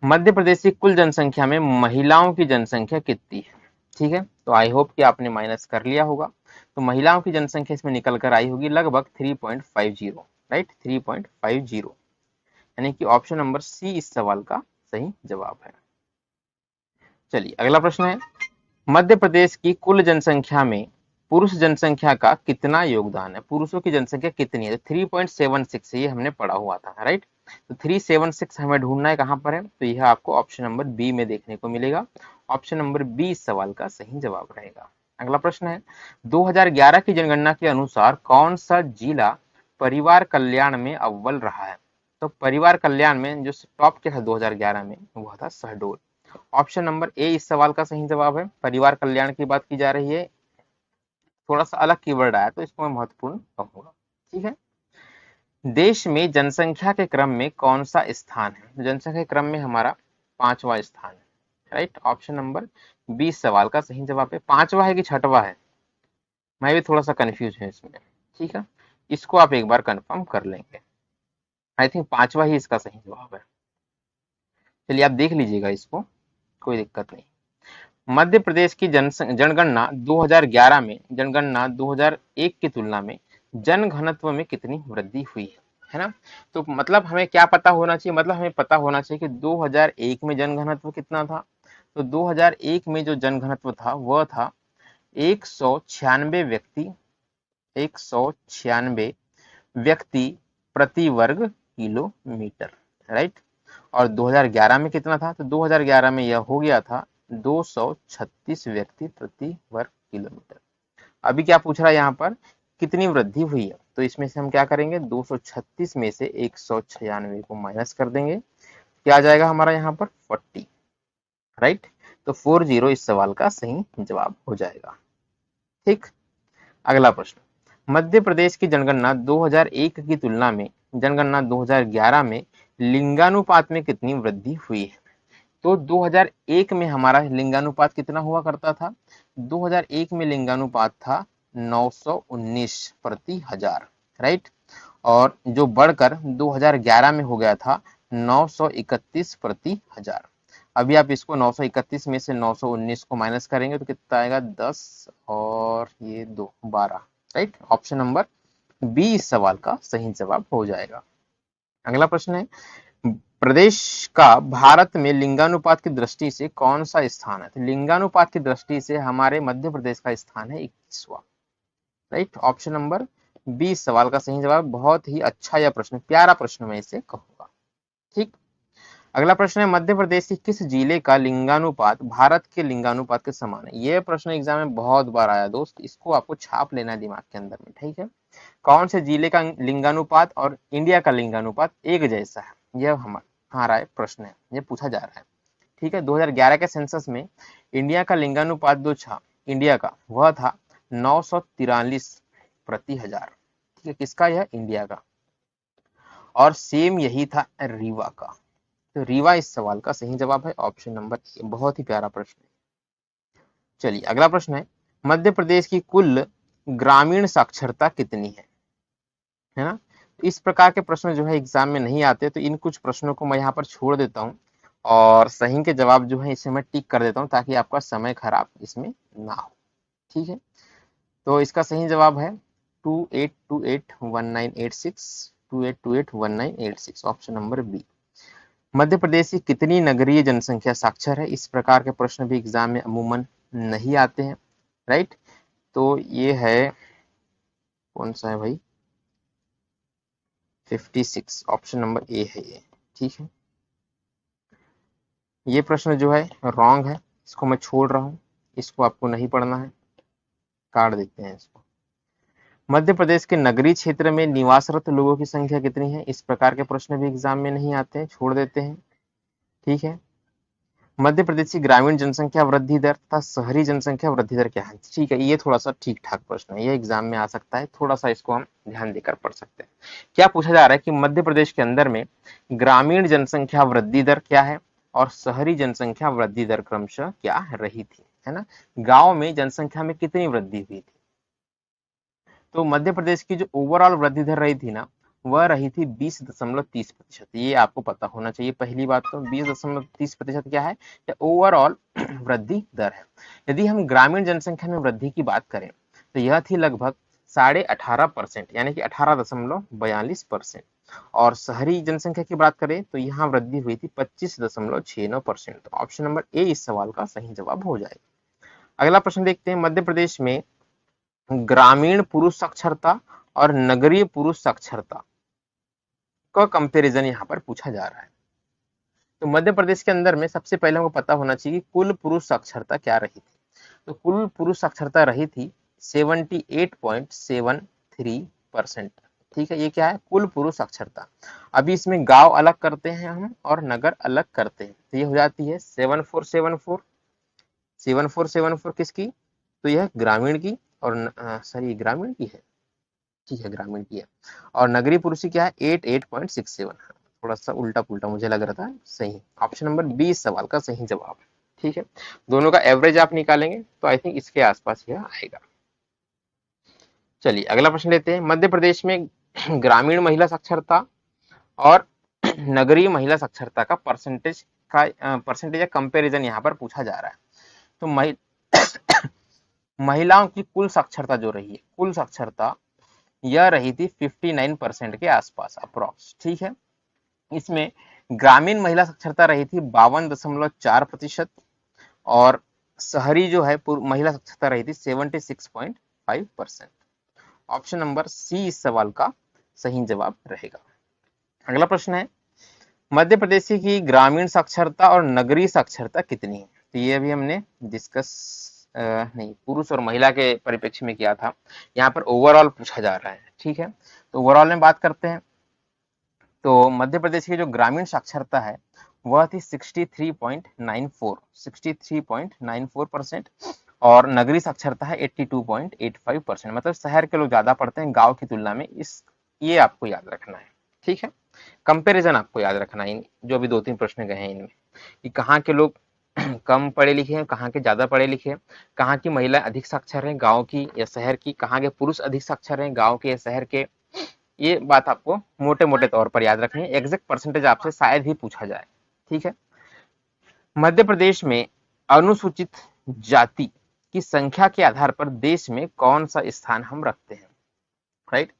Speaker 1: मध्य प्रदेश की कुल जनसंख्या में महिलाओं की जनसंख्या कितनी है? ठीक है, तो आई होप कि आपने माइनस कर लिया होगा। तो महिलाओं की जनसंख्या इसमें निकल कर आई होगी लगभग 3.50। राइट, 3.50, यानी कि ऑप्शन नंबर सी इस सवाल का सही जवाब है। चलिए अगला प्रश्न है, मध्य प्रदेश की कुल जनसंख्या में पुरुष जनसंख्या का कितना योगदान है? पुरुषों की जनसंख्या कितनी है? 3.76 ये हमने पढ़ा हुआ था। राइट, तो 376 हमें ढूंढना है, कहां पर है? तो यह आपको ऑप्शन नंबर बी में देखने को मिलेगा। ऑप्शन नंबर बी इस सवाल का सही जवाब रहेगा। अगला प्रश्न है, 2011 की जनगणना के अनुसार कौन सा जिला परिवार कल्याण में अव्वल रहा है? तो परिवार कल्याण में जो टॉप के था 2011 में वह था शहडोल। ऑप्शन नंबर ए इस सवाल का सही जवाब है। परिवार कल्याण की बात की जा रही है, थोड़ा सा अलग कीवर्ड आया तो इसको मैं महत्वपूर्ण कहूंगा। ठीक है, देश में जनसंख्या के क्रम में कौन सा स्थान है? जनसंख्या के क्रम में हमारा 5वां स्थान है। राइट, ऑप्शन नंबर बी सवाल का सही जवाब है। 5वां है कि 6वां है? मैं भी थोड़ा सा कंफ्यूज हूँ इसमें। ठीक है, इसको आप एक बार कंफर्म कर लेंगे। आई थिंक 5वां ही इसका सही जवाब है। चलिए आप देख लीजिएगा इसको, कोई दिक्कत नहीं। मध्य प्रदेश की जनगणना 2011 में जनगणना 2001 की तुलना में जनघनत्व में कितनी वृद्धि हुई है ना? तो मतलब हमें क्या पता होना चाहिए? मतलब हमें पता होना चाहिए कि 2001 में जनघनत्व कितना था। तो 2001 में जो जनघनत्व था वह था 196 व्यक्ति, 196 व्यक्ति प्रति वर्ग किलोमीटर। राइट, और 2011 में कितना था? तो 2011 में यह हो गया था 236 व्यक्ति प्रति वर्ग किलोमीटर। अभी क्या पूछ रहा है यहाँ पर? कितनी वृद्धि हुई है? तो इसमें से हम क्या करेंगे, 236 में से 196 को माइनस कर देंगे, क्या आ जाएगा हमारा यहाँ पर 40। राइट, तो 40 इस सवाल का सही जवाब हो जाएगा। ठीक, अगला प्रश्न, मध्य प्रदेश की जनगणना 2001 की तुलना में जनगणना 2011 में लिंगानुपात में कितनी वृद्धि हुई है? तो 2001 में हमारा लिंगानुपात कितना हुआ करता था? 2001 में लिंगानुपात था 919 प्रति हजार। राइट, और जो बढ़कर 2011 में हो गया था 931 प्रति हजार। अभी आप इसको 931 में से 919 को माइनस करेंगे तो कितना आएगा? 10 और ये 2 12। राइट, ऑप्शन नंबर बी इस सवाल का सही जवाब हो जाएगा। अगला प्रश्न है, प्रदेश का भारत में लिंगानुपात की दृष्टि से कौन सा स्थान है? तो लिंगानुपात की दृष्टि से हमारे मध्य प्रदेश का स्थान है 21वां। राइट, ऑप्शन नंबर 20 सवाल का सही जवाब। बहुत ही अच्छा यह प्रश्न, प्यारा प्रश्न मैं इसे कहूंगा। ठीक, अगला प्रश्न है मध्य प्रदेश के किस जिले का लिंगानुपात भारत के लिंगानुपात के समान है? यह प्रश्न एग्जाम में बहुत बार आया दोस्त, इसको आपको छाप लेना है दिमाग के अंदर में। ठीक है, कौन से जिले का लिंगानुपात और इंडिया का लिंगानुपात एक जैसा है? यह हमारा प्रश्न है, यह पूछा जा रहा है। ठीक है, 2011 के सेंसस में इंडिया का लिंगानुपात जो था इंडिया का, वह था 943 प्रति हजार। ठीक है, किसका? यह इंडिया का। और सेम यही था रीवा का। तो रीवा इस सवाल का सही जवाब है, ऑप्शन नंबर ए। बहुत ही प्यारा प्रश्न है। चलिए अगला प्रश्न है मध्य प्रदेश की कुल ग्रामीण साक्षरता कितनी है ना? तो इस प्रकार के प्रश्न जो है एग्जाम में नहीं आते, तो इन कुछ प्रश्नों को मैं यहाँ पर छोड़ देता हूँ और सही के जवाब जो है इसे मैं टिक कर देता हूँ ताकि आपका समय खराब इसमें ना हो। ठीक है, तो इसका सही जवाब है 28281986, 28281986, option number B. Madhya Pradesh की कितनी नगरीय जनसंख्या साक्षर है? इस प्रकार के प्रश्न भी एग्जाम में अमूमन नहीं आते हैं। राइट, तो ये है, कौन सा है भाई? 56, ऑप्शन नंबर ए है ये। ठीक है, ये प्रश्न जो है रॉन्ग है, इसको मैं छोड़ रहा हूँ, इसको आपको नहीं पढ़ना है, काट देते हैं इसको। मध्य प्रदेश के नगरीय क्षेत्र में निवासरत लोगों की संख्या कितनी है? इस प्रकार के प्रश्न भी एग्जाम में नहीं आते हैं, छोड़ देते हैं। ठीक है, मध्य प्रदेश की ग्रामीण जनसंख्या वृद्धि दर तथा शहरी जनसंख्या वृद्धि दर क्या है? ठीक है, ये थोड़ा सा ठीक ठाक प्रश्न है, ये एग्जाम में आ सकता है, थोड़ा सा इसको हम ध्यान देकर पढ़ सकते हैं। क्या पूछा जा रहा है कि मध्य प्रदेश के अंदर में ग्रामीण जनसंख्या वृद्धि दर क्या है और शहरी जनसंख्या वृद्धि दर क्रमशः क्या रही थी, है ना? गांव में जनसंख्या में कितनी वृद्धि हुई थी? तो मध्य प्रदेश की जो ओवरऑल वृद्धि दर रही थी ना, वह रही थी 20.30%। ये आपको पता होना चाहिए। पहली बात तो 20.30% क्या है? ये ओवरऑल वृद्धि दर है। यदि हम ग्रामीण जनसंख्या में वृद्धि की बात करें तो यह थी लगभग 18.5%, यानी कि 18.42%। और शहरी जनसंख्या की बात करें तो यहाँ वृद्धि हुई थी 25.69%। तो ऑप्शन नंबर ए इस सवाल का सही जवाब हो जाएगा। अगला प्रश्न देखते हैं, मध्य प्रदेश में ग्रामीण पुरुष साक्षरता और नगरीय पुरुष साक्षरता का कंपैरिजन यहाँ पर पूछा जा रहा है। तो मध्य प्रदेश के अंदर में सबसे पहले हमको पता होना चाहिए कि कुल पुरुष साक्षरता क्या रही थी। तो कुल पुरुष साक्षरता रही थी 78.73%। ठीक है, ये क्या है? कुल पुरुष साक्षरता। अभी इसमें गांव अलग करते हैं हम और नगर अलग करते हैं, तो ये हो जाती है 7474। 7474 किसकी? तो यह ग्रामीण की, और सॉरी ग्रामीण की है। ठीक है, ग्रामीण की है। और नगरीय पुरुष की क्या है? 88.67। थोड़ा सा उल्टा पुल्टा मुझे लग रहा था। सही, ऑप्शन नंबर 20 सवाल का सही जवाब है। ठीक है, दोनों का एवरेज आप निकालेंगे तो आई थिंक इसके आसपास यह आएगा। चलिए अगला प्रश्न लेते हैं, मध्य प्रदेश में ग्रामीण महिला साक्षरता और नगरीय महिला साक्षरता का परसेंटेज या कंपेरिजन यहाँ पर पूछा जा रहा है। तो महिलाओं की कुल साक्षरता जो रही है, कुल साक्षरता यह रही थी 59% के आसपास अप्रोक्स। ठीक है, इसमें ग्रामीण महिला साक्षरता रही थी 52.4% और शहरी जो है महिला साक्षरता रही थी 76.5%। ऑप्शन नंबर सी इस सवाल का सही जवाब रहेगा। अगला प्रश्न है, मध्य प्रदेश की ग्रामीण साक्षरता और नगरीय साक्षरता कितनी है? तो ये भी हमने डिस्कस नहीं, पुरुष और महिला के परिप्रेक्ष्य में किया था, यहाँ पर ओवरऑल पूछा जा रहा है। ठीक है, तो ओवरऑल में बात करते हैं तो मध्य प्रदेश की जो ग्रामीण साक्षरता है वह थी 63.94% और नगरीय साक्षरता है 82.85%। मतलब शहर के लोग ज्यादा पढ़ते हैं गांव की तुलना में। ये आपको याद रखना है। ठीक है, कंपैरिजन आपको याद रखना है जो अभी 2-3 प्रश्न गए हैं इनमें, कि कहाँ के लोग कम पढ़े लिखे हैं, कहाँ के ज्यादा पढ़े लिखे हैं, कहाँ की महिला अधिक साक्षर है गांव की या शहर की, कहाँ के पुरुष अधिक साक्षर हैं गांव के या शहर के। ये बात आपको मोटे मोटे तौर पर याद रखनी है, एग्जैक्ट परसेंटेज आपसे शायद ही पूछा जाए। ठीक है, मध्य प्रदेश में अनुसूचित जाति की संख्या के आधार पर देश में कौन सा स्थान हम रखते हैं? राइट,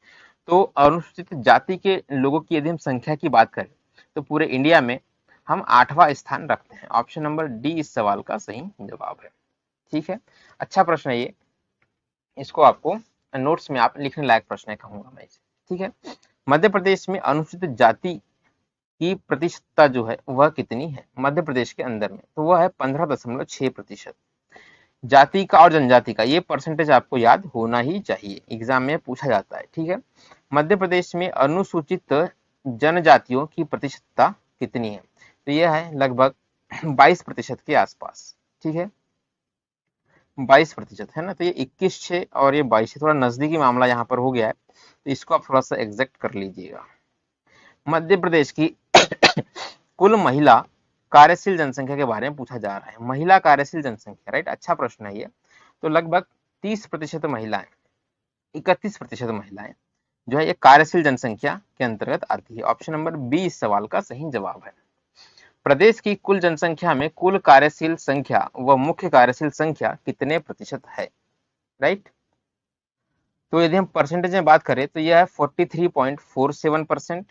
Speaker 1: तो अनुसूचित जाति के लोगों की यदि हम संख्या की बात करें तो पूरे इंडिया में हम 8वां स्थान रखते हैं। ऑप्शन नंबर डी इस सवाल का सही जवाब है। ठीक है, अच्छा प्रश्न है ये, इसको आपको नोट्स में आप लिखने लायक प्रश्न है कहूंगा मैं इसे। ठीक है, मध्य प्रदेश में अनुसूचित जाति की प्रतिशतता जो है वह कितनी है मध्य प्रदेश के अंदर में, तो वह है 15.6%। जाति का और जनजाति का ये परसेंटेज आपको याद होना ही चाहिए, एग्जाम में पूछा जाता है। ठीक है, मध्य प्रदेश में अनुसूचित जनजातियों की प्रतिशतता कितनी है, तो यह है लगभग 22% के आसपास। ठीक है, 22% है ना, तो ये 21/6 और ये 22, थोड़ा नजदीकी मामला यहाँ पर हो गया है, तो इसको आप थोड़ा सा एग्जैक्ट कर लीजिएगा। मध्य प्रदेश की कुल महिला कार्यशील जनसंख्या के बारे में पूछा जा रहा है, महिला कार्यशील जनसंख्या, राइट, अच्छा प्रश्न है ये। तो लगभग 30% महिलाएं, 31% महिलाएं जो है ये कार्यशील जनसंख्या के अंतर्गत आती है। ऑप्शन नंबर बी इस सवाल का सही जवाब है। प्रदेश की कुल जनसंख्या में कुल कार्यशील संख्या व मुख्य कार्यशील संख्या कितने प्रतिशत है, राइट। तो यदि हम परसेंटेज में बात करें तो यह है 43.47%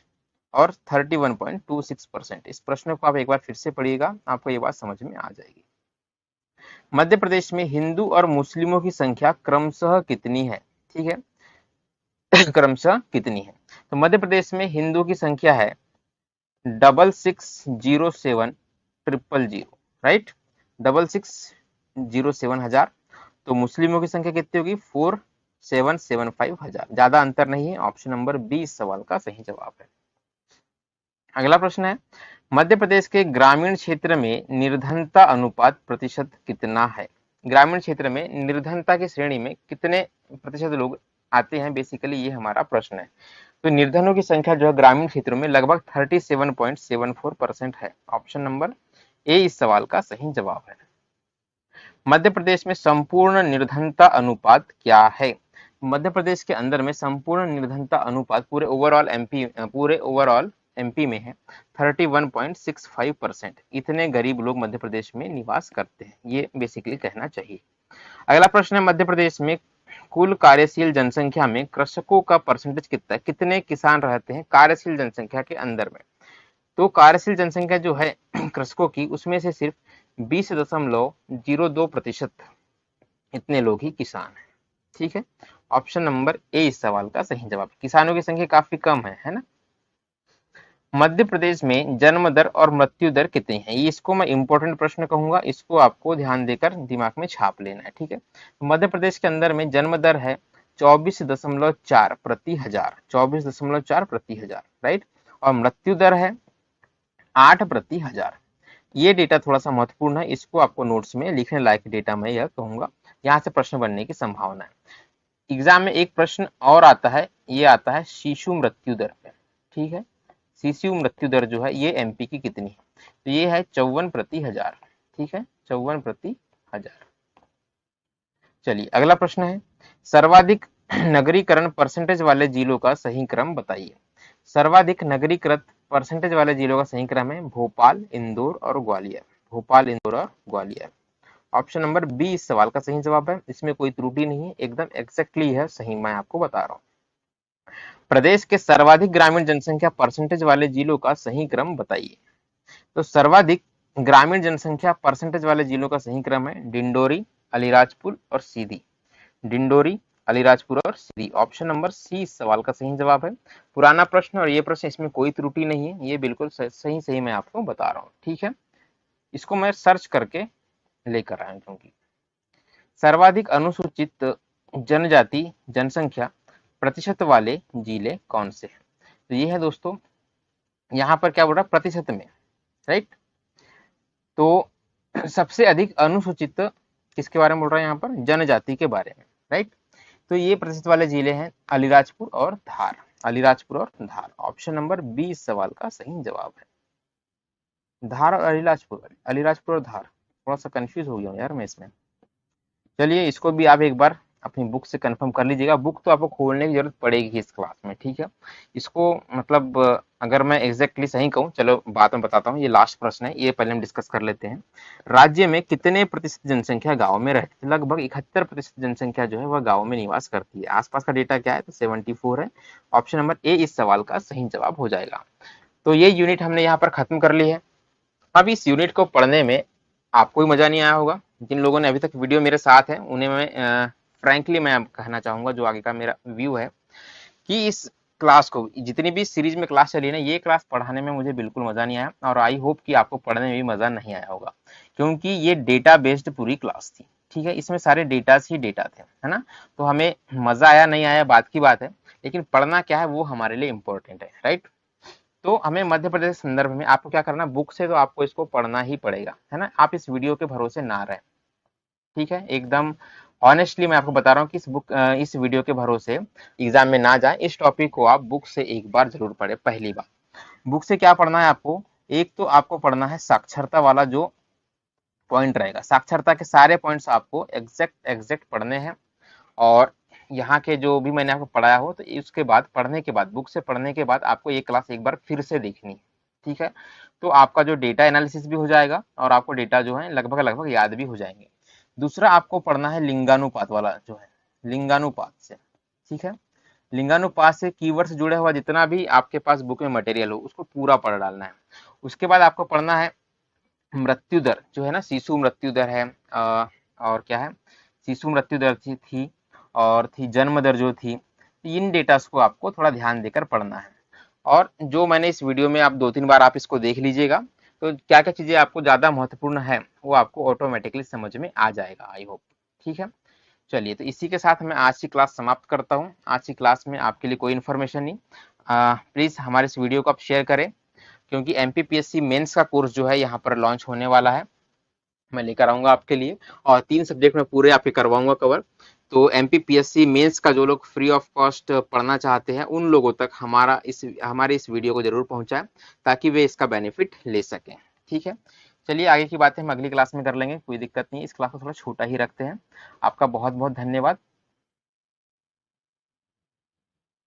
Speaker 1: और 31.26%। इस प्रश्न को आप एक बार फिर से पढ़िएगा, आपको ये बात समझ में आ जाएगी। मध्य प्रदेश में हिंदू और मुस्लिमों की संख्या क्रमशः कितनी है, ठीक है, क्रमशः कितनी है। तो मध्य प्रदेश में हिंदू की संख्या है 6607,000, राइट, 6607,000। तो मुस्लिमों की संख्या कितनी होगी 4775,000, ज्यादा अंतर नहीं है। ऑप्शन नंबर बी इस सवाल का सही जवाब है। अगला प्रश्न है, मध्य प्रदेश के ग्रामीण क्षेत्र में निर्धनता अनुपात प्रतिशत कितना है। ग्रामीण क्षेत्र में निर्धनता की श्रेणी में कितने प्रतिशत लोग आते हैं, बेसिकली ये हमारा प्रश्न है। तो निर्धनों की संख्या जो है ग्रामीण क्षेत्रों में लगभग 37.74% है। ऑप्शन नंबर ए इस सवाल का सही जवाब है। मध्य प्रदेश में संपूर्ण निर्धनता अनुपात क्या है। मध्य प्रदेश के अंदर में संपूर्ण निर्धनता अनुपात पूरे ओवरऑल एमपी में है 31.65%। इतने गरीब लोग मध्य प्रदेश में निवास करते हैं, ये बेसिकली कहना चाहिए। अगला प्रश्न है, मध्य प्रदेश में कुल कार्यशील जनसंख्या में कृषकों का परसेंटेज कितना है, कितने किसान रहते हैं कार्यशील जनसंख्या के अंदर में। तो कार्यशील जनसंख्या जो है कृषकों की, उसमें से सिर्फ 20.02% इतने लोग ही किसान हैं। ठीक है, ऑप्शन नंबर ए इस सवाल का सही जवाब। किसानों की संख्या काफी कम है ना। मध्य प्रदेश में जन्म दर और मृत्यु दर कितनी है, इसको मैं इंपॉर्टेंट प्रश्न कहूंगा, इसको आपको ध्यान देकर दिमाग में छाप लेना है। ठीक है, मध्य प्रदेश के अंदर में जन्म दर है 24.4 प्रति हजार, 24.4 प्रति हजार, राइट, और मृत्यु दर है 8 प्रति हजार। ये डेटा थोड़ा सा महत्वपूर्ण है, इसको आपको नोट्स में लिखने लायक डेटा मैं यह कहूंगा, यहाँ से प्रश्न बनने की संभावना है। एग्जाम में एक प्रश्न और आता है, ये आता है शिशु मृत्यु दर पे। ठीक है, शिशु मृत्यु दर जो है ये एमपी की कितनी है, तो ये है 54 प्रति हजार। ठीक है, 54 प्रति हजार। चलिए अगला प्रश्न है, सर्वाधिक नगरीकरण परसेंटेज वाले जिलों का सही क्रम बताइए। सर्वाधिक नगरीकृत परसेंटेज वाले जिलों का सही क्रम है भोपाल, इंदौर और ग्वालियर। भोपाल, इंदौर और ग्वालियर। ऑप्शन नंबर बी इस सवाल का सही जवाब है, इसमें कोई त्रुटि नहीं है, एकदम एग्जैक्टली है सही, मैं आपको बता रहा हूँ। प्रदेश के सर्वाधिक ग्रामीण जनसंख्या परसेंटेज वाले जिलों का सही क्रम बताइए। तो सर्वाधिक ग्रामीण जनसंख्या परसेंटेज वाले जिलों का सही क्रम है डिंडोरी, अलीराजपुर और सीधी। डिंडोरी, अलीराजपुर और सीधी। ऑप्शन नंबर सी इस सवाल का सही जवाब है। पुराना प्रश्न और ये प्रश्न, इसमें कोई त्रुटि नहीं है, ये बिल्कुल सही मैं आपको बता रहा हूँ। ठीक है, इसको मैं सर्च करके लेकर आया, क्योंकि सर्वाधिक अनुसूचित जनजाति जनसंख्या प्रतिशत वाले जिले कौन से हैं, तो ये है दोस्तों, यहाँ पर क्या बोल रहा है प्रतिशत में, राइट। तो सबसे अधिक अनुसूचित किसके बारे में बोल रहा है यहाँ पर, जनजाति के बारे में, राइट। तो ये प्रतिशत वाले जिले हैं अलीराजपुर और धार। अलीराजपुर और धार। ऑप्शन नंबर बी इस सवाल का सही जवाब है। धार और अलीराजपुर, अलीराजपुर और धार, थोड़ा सा कंफ्यूज हो गया यार मैं इसमें। चलिए इसको भी आप एक बार अपनी बुक से कंफर्म कर लीजिएगा, बुक तो आपको खोलने की जरूरत पड़ेगी इस क्लास में। ठीक है, इसको मतलब अगर मैं एग्जैक्टली सही कहूँ, चलो बाद में बताता हूँ, ये लास्ट प्रश्न है, ये पहले हम डिस्कस कर लेते हैं। राज्य में कितने प्रतिशत जनसंख्या गाँव में रहती है। लगभग 71% जनसंख्या जो है वह गाँव में निवास करती है। आसपास का डेटा क्या है, तो 74 है। ऑप्शन नंबर ए इस सवाल का सही जवाब हो जाएगा। तो ये यूनिट हमने यहाँ पर खत्म कर ली है। अब इस यूनिट को पढ़ने में आपको भी मजा नहीं आया होगा। जिन लोगों ने अभी तक वीडियो मेरे साथ है उन्हें मैं फ्रैंकली मैं कहना चाहूंगा, जो आगे का मेरा व्यू है, कि इस क्लास को, जितनी भी सीरीज में क्लास चली ना, ये क्लास पढ़ाने में मुझे बिल्कुल मजा नहीं आया, और आई होप कि आपको पढ़ने में भी मजा नहीं आया होगा, क्योंकि ये डेटा बेस्ड पूरी क्लास थी। ठीक है, इसमें सारे डेटा ही डेटा थे, है ना। तो हमें मजा आया नहीं आया बात की बात है, लेकिन पढ़ना क्या है वो हमारे लिए इंपॉर्टेंट है, राइट। तो हमें मध्य प्रदेश के संदर्भ में आपको क्या करना, बुक से तो आपको इसको पढ़ना ही पड़ेगा, है ना। आप इस वीडियो के भरोसे ना रहें, ठीक है। एकदम ऑनेस्टली मैं आपको बता रहा हूँ कि इस वीडियो के भरोसे एग्जाम में ना जाए। इस टॉपिक को आप बुक से एक बार जरूर पढ़े। पहली बार बुक से क्या पढ़ना है आपको, एक तो आपको पढ़ना है साक्षरता वाला जो पॉइंट रहेगा, साक्षरता के सारे पॉइंट्स आपको एग्जैक्ट एग्जैक्ट पढ़ने हैं। और यहाँ के जो भी मैंने आपको पढ़ाया हो, तो उसके बाद पढ़ने के बाद, बुक से पढ़ने के बाद आपको ये क्लास एक बार फिर से देखनी है, ठीक है। तो आपका जो डेटा एनालिसिस भी हो जाएगा और आपको डेटा जो है लगभग लगभग याद भी हो जाएंगे। दूसरा आपको पढ़ना है लिंगानुपात वाला जो है, लिंगानुपात से, ठीक है। लिंगानुपात से कीवर्ड से जुड़े हुआ जितना भी आपके पास बुक में मटेरियल हो उसको पूरा पढ़ डालना है। उसके बाद आपको पढ़ना है मृत्यु दर जो है ना, शिशु मृत्यु दर है, और क्या है, शिशु मृत्यु दर थी और थी जन्म दर जो थी। इन डेटास को आपको थोड़ा ध्यान देकर पढ़ना है। और जो मैंने इस वीडियो में, आप 2-3 बार आप इसको देख लीजिएगा, तो क्या क्या चीजें आपको ज्यादा महत्वपूर्ण है वो आपको ऑटोमेटिकली समझ में आ जाएगा, आई होप। ठीक है, चलिए, तो इसी के साथ मैं आज की क्लास समाप्त करता हूँ। आज की क्लास में आपके लिए कोई इन्फॉर्मेशन नहीं। प्लीज हमारे इस वीडियो को आप शेयर करें, क्योंकि एमपीपीएससी मेंस का कोर्स जो है यहाँ पर लॉन्च होने वाला है, मैं लेकर आऊंगा आपके लिए, और 3 सब्जेक्ट में पूरे आपके करवाऊंगा कवर। तो एमपीपीएससी मेंस का जो लोग फ्री ऑफ कॉस्ट पढ़ना चाहते हैं उन लोगों तक हमारे इस वीडियो को जरूर पहुंचाएं, ताकि वे इसका बेनिफिट ले सकें। ठीक है, चलिए आगे की बातें हम अगली क्लास में कर लेंगे, कोई दिक्कत नहीं। इस क्लास को थोड़ा छोटा ही रखते हैं। आपका बहुत बहुत धन्यवाद।